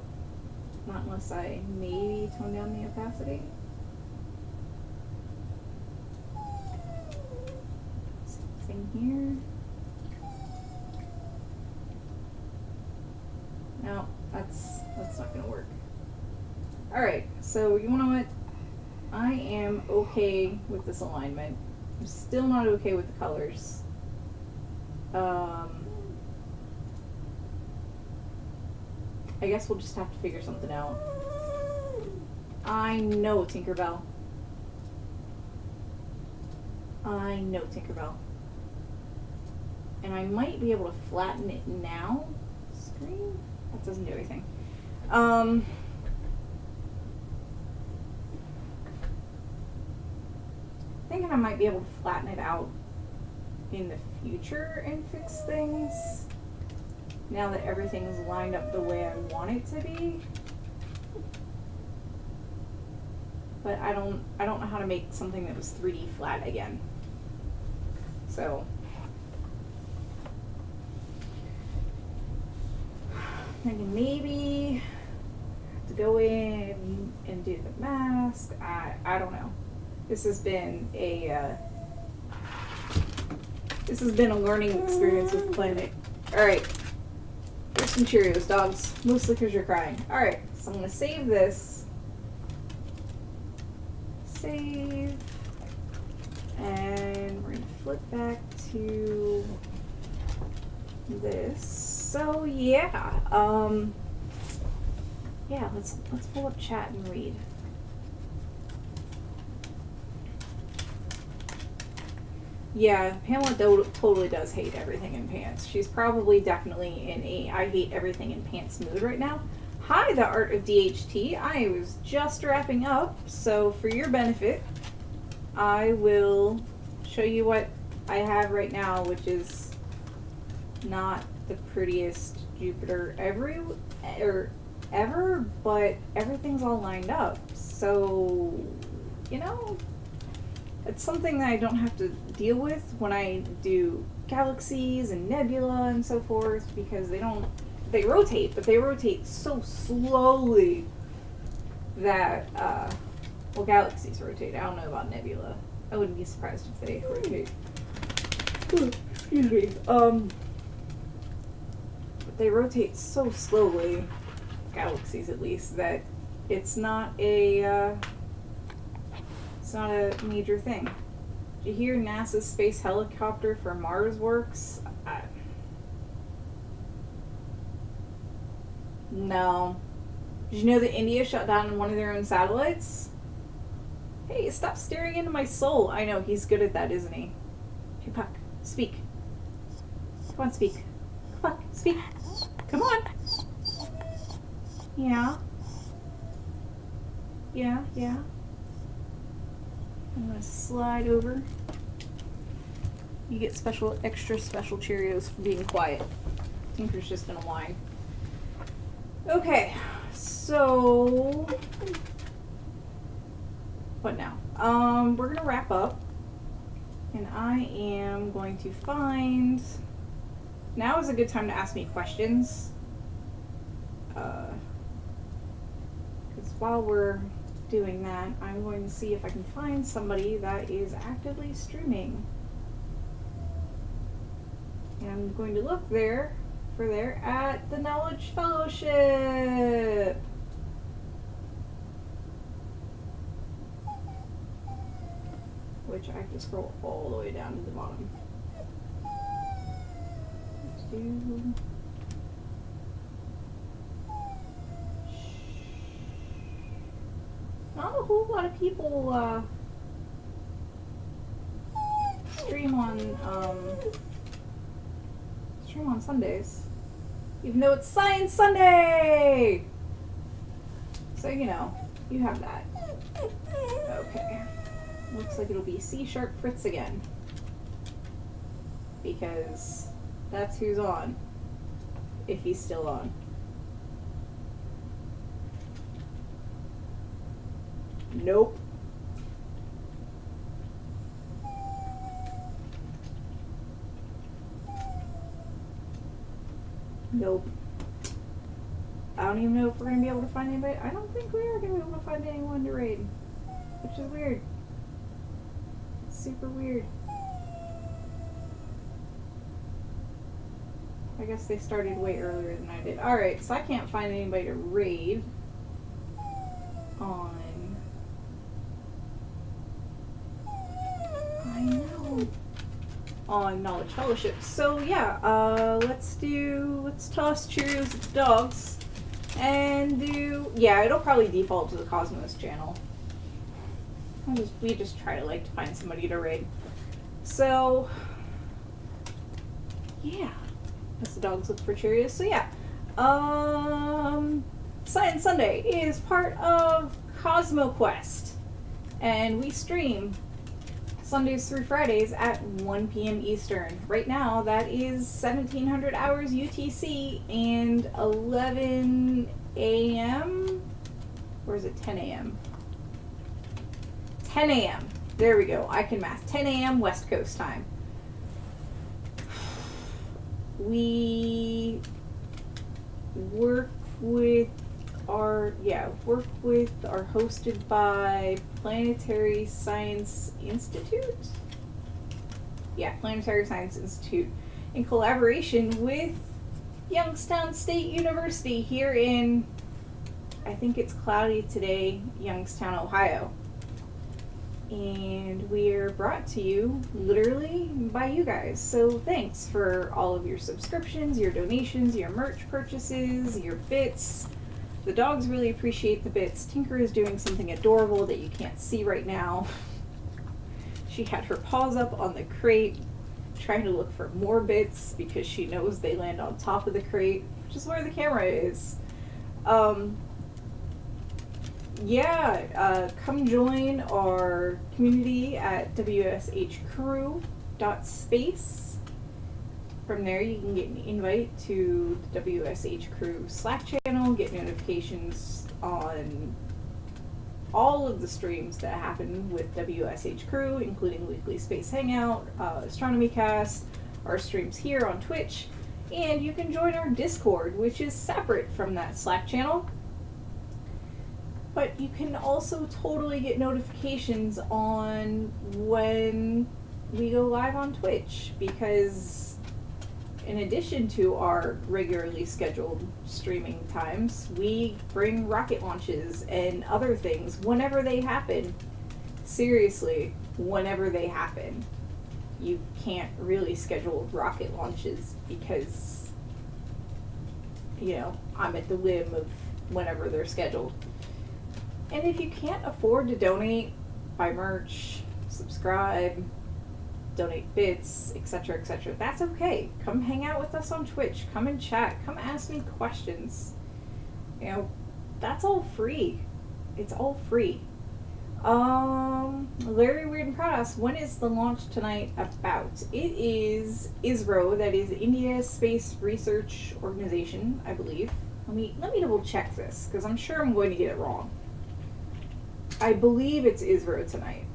Not unless I maybe tone down the opacity. Same thing here. No, that's not gonna work. Alright, so you know what? I am okay with this alignment. I'm still not okay with the colors. I guess we'll just have to figure something out. I know Tinkerbell. I know Tinkerbell. And I might be able to flatten it now. Screen? That doesn't do anything. Thinking I might be able to flatten it out in the future and fix things. Now that everything's lined up the way I want it to be. But I don't know how to make something that was 3D flat again. So thinking maybe have to go in and do the mask. I don't know. This has been a learning experience with Planet. Alright. Here's some Cheerios, dogs. Mostly because you're crying. Alright, so I'm going to save this. Save. And we're going to flip back to this. So yeah. Yeah, let's pull up chat and read. Yeah, Pamela totally does hate everything in pants. She's probably definitely in a I hate everything in pants mood right now. Hi, the Art of DHT. I was just wrapping up, so for your benefit, I will show you what I have right now, which is not the prettiest Jupiter ever, but everything's all lined up. So, you know, it's something that I don't have to deal with when I do galaxies and nebula and so forth, because they rotate, but they rotate so slowly that, well, galaxies rotate. I don't know about nebula. I wouldn't be surprised if they rotate. Excuse me. But they rotate so slowly, galaxies at least, that it's not a major thing. Did you hear NASA's space helicopter for Mars works? No. Did you know that India shut down one of their own satellites? Hey, stop staring into my soul. I know, he's good at that, isn't he? Hey, Puck, speak. Come on, speak. Puck, speak. Come on. Yeah. Yeah. I'm gonna slide over. You get extra special Cheerios for being quiet. Tinker's just gonna whine. Okay, so what now? We're gonna wrap up, and I am going to find. Now is a good time to ask me questions. Because while we're doing that, I'm going to see if I can find somebody that is actively streaming. And I'm going to look there at the Knowledge Fellowship. Which I have to scroll all the way down to the bottom. Not a whole lot of people stream on Sundays, even though it's Science Sunday. So you know, you have that. Okay, looks like it'll be C# Fritz again, because that's who's on, if he's still on. Nope. Nope. I don't even know if we're going to be able to find anybody. I don't think we are going to be able to find anyone to raid, which is weird. It's super weird. I guess they started way earlier than I did. Alright, so I can't find anybody to raid on. I know. On Knowledge Fellowship. So yeah, let's toss Cheerios at the dogs and yeah, it'll probably default to the Cosmos channel. We just try to find somebody to raid. So yeah. As the dogs look for Cheerios. So yeah. Science Sunday is part of CosmoQuest. And we stream Sundays through Fridays at 1 p.m. Eastern. Right now, that is 1700 hours UTC and 11 a.m. Or is it 10 a.m.? 10 a.m. There we go. I can math. 10 a.m. West Coast time. We work with are hosted by Planetary Science Institute. Yeah, Planetary Science Institute in collaboration with Youngstown State University here in, I think it's cloudy today, Youngstown, Ohio. And we're brought to you literally by you guys. So thanks for all of your subscriptions, your donations, your merch purchases, your bits. The dogs really appreciate the bits. Tinker is doing something adorable that you can't see right now. She had her paws up on the crate, trying to look for more bits because she knows they land on top of the crate, which is where the camera is. Come join our community at wshcrew.space. From there, you can get an invite to the WSH Crew Slack channel, get notifications on all of the streams that happen with WSH Crew, including Weekly Space Hangout, Astronomy Cast, our streams here on Twitch, and you can join our Discord, which is separate from that Slack channel. But you can also totally get notifications on when we go live on Twitch, because in addition to our regularly scheduled streaming times, we bring rocket launches and other things whenever they happen. Seriously, whenever they happen. You can't really schedule rocket launches because, you know, I'm at the whim of whenever they're scheduled. And if you can't afford to donate, buy merch, subscribe, donate bits, etc., that's okay. Come hang out with us on Twitch. Come and chat. Come ask me questions. You know, that's all free. It's all free. Larry Weird and Proud asks, when is the launch tonight about? It is ISRO, that is India Space Research Organization, I believe. Let me double check this, because I'm sure I'm going to get it wrong. I believe it's ISRO tonight.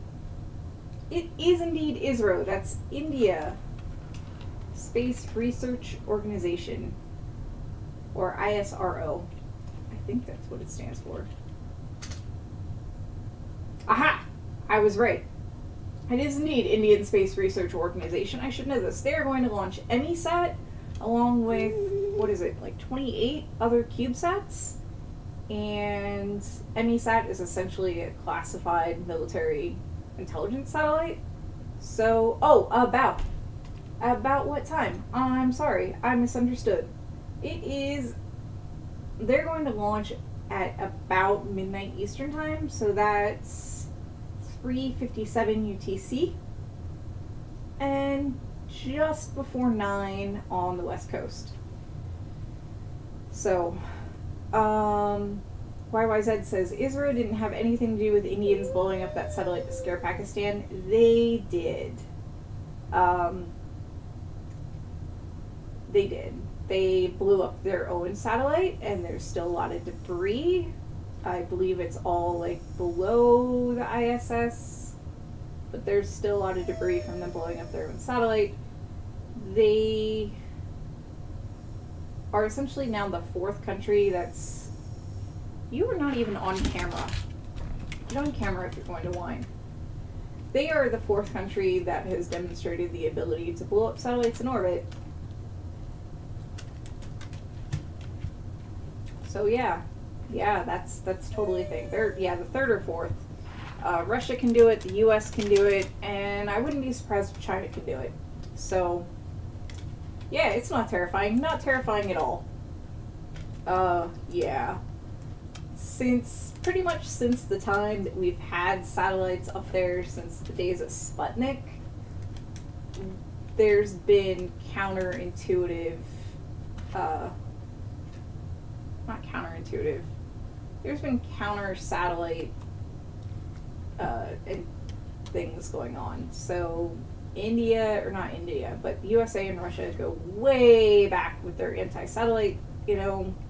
It is indeed ISRO. That's India Space Research Organization, or ISRO. I think that's what it stands for. Aha! I was right. It is indeed Indian Space Research Organization. I should know this. They are going to launch EMISAT along with, what is it, like 28 other CubeSats? And EMISAT is essentially a classified military intelligence satellite. So, about what time? I'm sorry, I misunderstood. They're going to launch at about midnight Eastern time, so that's 3:57 UTC, and just before 9 on the West Coast. So, YYZ says, Israel didn't have anything to do with Indians blowing up that satellite to scare Pakistan. They did. They did. They blew up their own satellite, and there's still a lot of debris. I believe it's all, like, below the ISS, but there's still a lot of debris from them blowing up their own satellite. They are essentially now the fourth country that's... You are not even on camera. Get on camera if you're going to whine. They are the fourth country that has demonstrated the ability to blow up satellites in orbit. So yeah, that's totally a thing. They're the third or fourth. Russia can do it, the U.S. can do it, and I wouldn't be surprised if China can do it. So yeah, it's not terrifying. Not terrifying at all. Yeah. Pretty much since the time that we've had satellites up there, since the days of Sputnik, there's been counterintuitive, not counterintuitive, there's been counter-satellite things going on. So not India, but the USA and Russia go way back with their anti-satellite,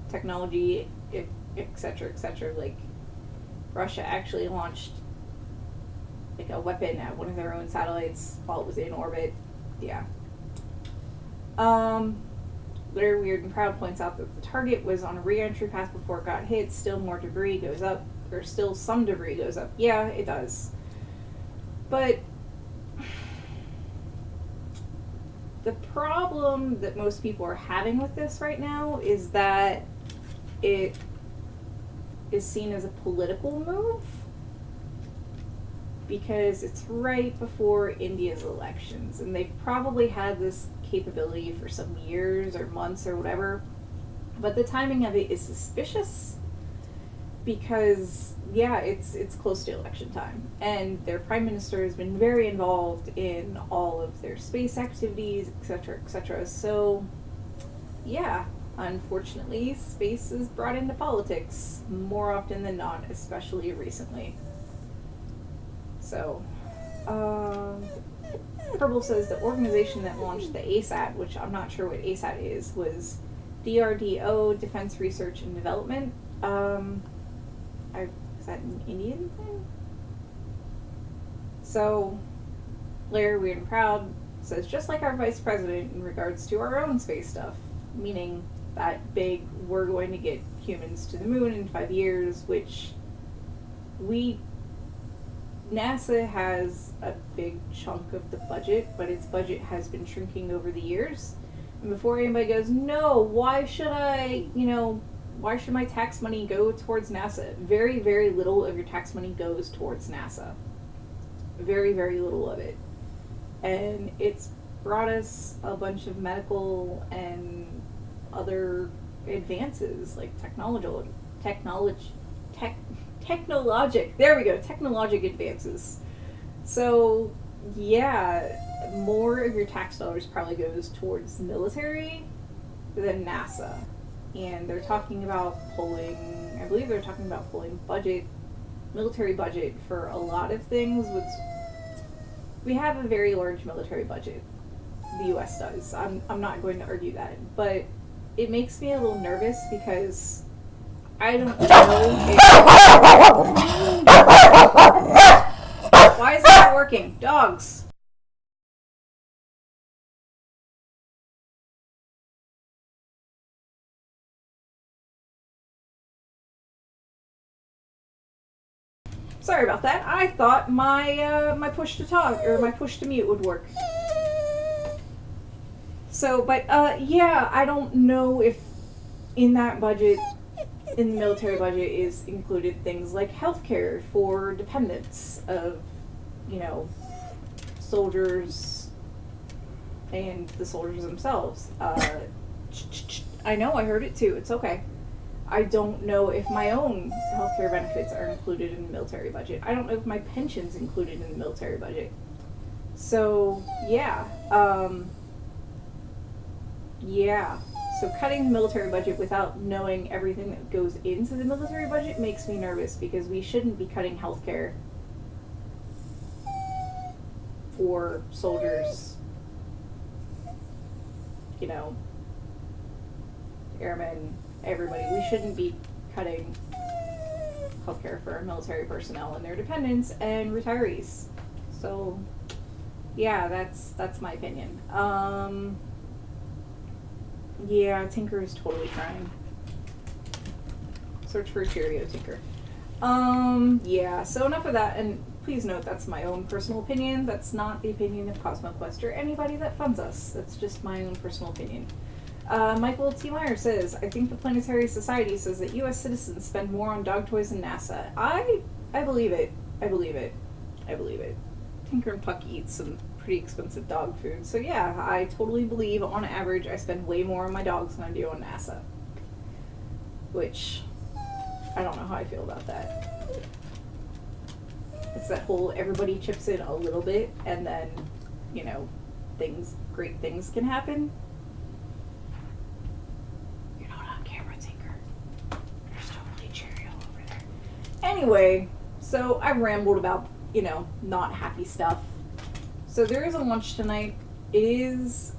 technology, etc., etc. Like, Russia actually launched like a weapon at one of their own satellites while it was in orbit. Yeah. Very Weird and Proud points out that the target was on a re-entry path before it got hit. Still more debris goes up, or still some debris goes up. Yeah, it does. But the problem that most people are having with this right now is that it is seen as a political move because it's right before India's elections, and they've probably had this capability for some years or months or whatever, but the timing of it is suspicious because it's close to election time, and their prime minister has been very involved in all of their space activities, etc., etc. So yeah, unfortunately, space is brought into politics more often than not, especially recently. So, Purple says the organization that launched the ASAT, which I'm not sure what ASAT is, was DRDO, Defense Research and Development. Is that an Indian thing? So, Larry Weird and Proud says, just like our vice president in regards to our own space stuff, meaning that big, we're going to get humans to the moon in 5 years, which NASA has a big chunk of the budget, but its budget has been shrinking over the years. And before anybody goes, no, why should my tax money go towards NASA? Very, very little of your tax money goes towards NASA. Very, very little of it. And it's brought us a bunch of medical and other advances, like technologic advances. So yeah, more of your tax dollars probably goes towards military than NASA. And they're talking about pulling budget military budget for a lot of things was, we have a very large military budget. The US does. I'm not going to argue that. But it makes me a little nervous because I don't know if... Why is it not working? Dogs. Sorry about that. I thought my my push to talk or my push to mute would work. So, but yeah, I don't know if in that budget, in the military budget, is included things like healthcare for dependents of, you know, soldiers and the soldiers themselves. I know, I heard it too. It's okay. I don't know if my own healthcare benefits are included in the military budget. I don't know if my pension's included in the military budget. So, yeah. Yeah. So cutting the military budget without knowing everything that goes into the military budget makes me nervous because we shouldn't be cutting healthcare for soldiers, you know, airmen, everybody. We shouldn't be cutting healthcare for military personnel and their dependents and retirees. So, yeah, that's my opinion. Yeah, Tinker is totally crying. Search for a Cheerio, Tinker. Yeah, so enough of that, and please note that's my own personal opinion. That's not the opinion of CosmoQuest or anybody that funds us. That's just my own personal opinion. Michael T. Meyer says, I think the Planetary Society says that U.S. citizens spend more on dog toys than NASA. I believe it. I believe it. I believe it. Tinker and Puck eat some pretty expensive dog food. So yeah, I totally believe on average I spend way more on my dogs than I do on NASA. Which, I don't know how I feel about that. It's that whole everybody chips in a little bit and then, you know, great things can happen. You're not on camera, Tinker. There's totally Cheerio over there. Anyway, so I've rambled about, you know, not happy stuff. So there is a lunch tonight. It is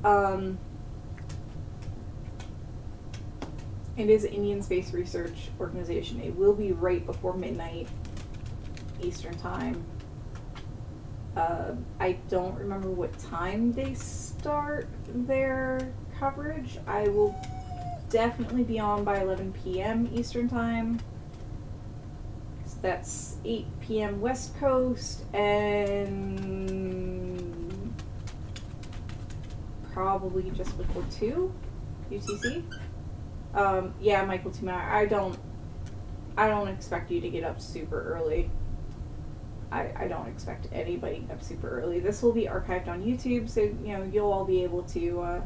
Indian Space Research Organization. It will be right before midnight Eastern time. I don't remember what time they start their coverage. I will definitely be on by 11 p.m. Eastern time. So that's 8 p.m. West Coast and probably just before 2 UTC. Yeah, Michael T. Meyer, I don't expect you to get up super early. I don't expect anybody to get up super early. This will be archived on YouTube, so, you know, you'll all be able to,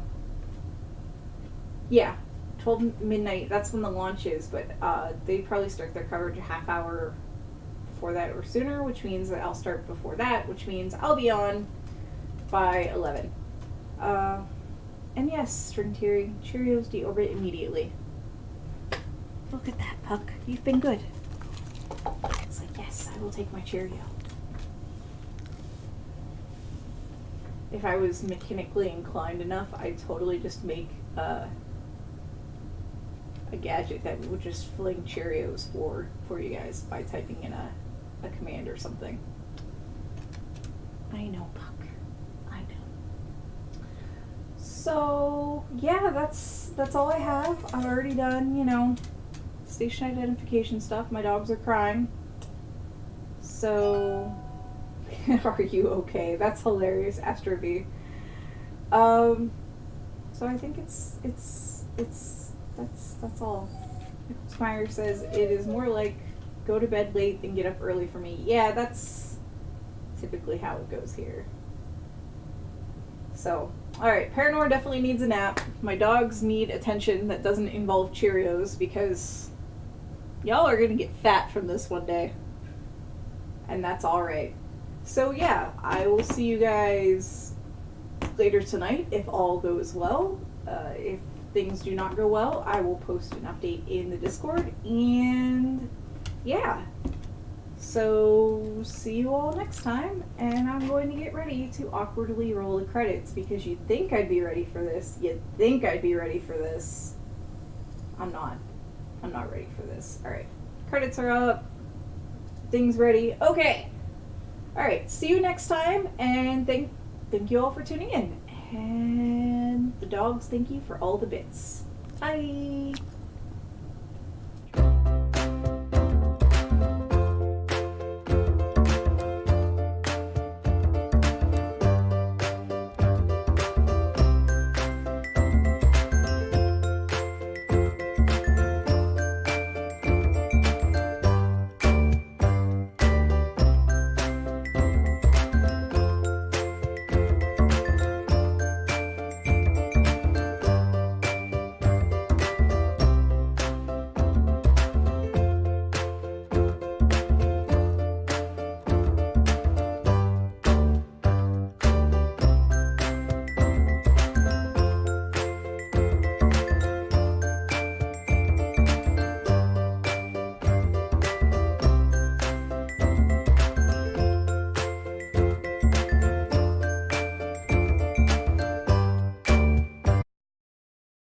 yeah, 12 midnight, that's when the launch is, but they probably start their coverage a half hour before that or sooner, which means that I'll start before that, which means I'll be on by 11. And yes, String Theory, Cheerios deorbit immediately. Look at that, Puck. You've been good. It's like, yes, I will take my Cheerio. If I was mechanically inclined enough, I'd totally just make a gadget that would just fling Cheerios for you guys by typing in a command or something. I know, Puck. I know. So, yeah, that's all I have. I've already done, you know, station identification stuff. My dogs are crying. So, are you okay? That's hilarious, Astro V. So I think that's all. Smyer says it is more like go to bed late and get up early for me. Yeah, that's typically how it goes here. So, alright, Paranor definitely needs a nap. My dogs need attention that doesn't involve Cheerios because y'all are gonna get fat from this one day. And that's alright. So yeah, I will see you guys later tonight if all goes well. If things do not go well, I will post an update in the Discord. And yeah, So, see you all next time, and I'm going to get ready to awkwardly roll the credits because you'd think I'd be ready for this. You'd think I'd be ready for this. I'm not. I'm not ready for this. Alright. Credits are up. Things ready. Okay. Alright. See you next time, and thank you all for tuning in. And the dogs thank you for all the bits. Bye.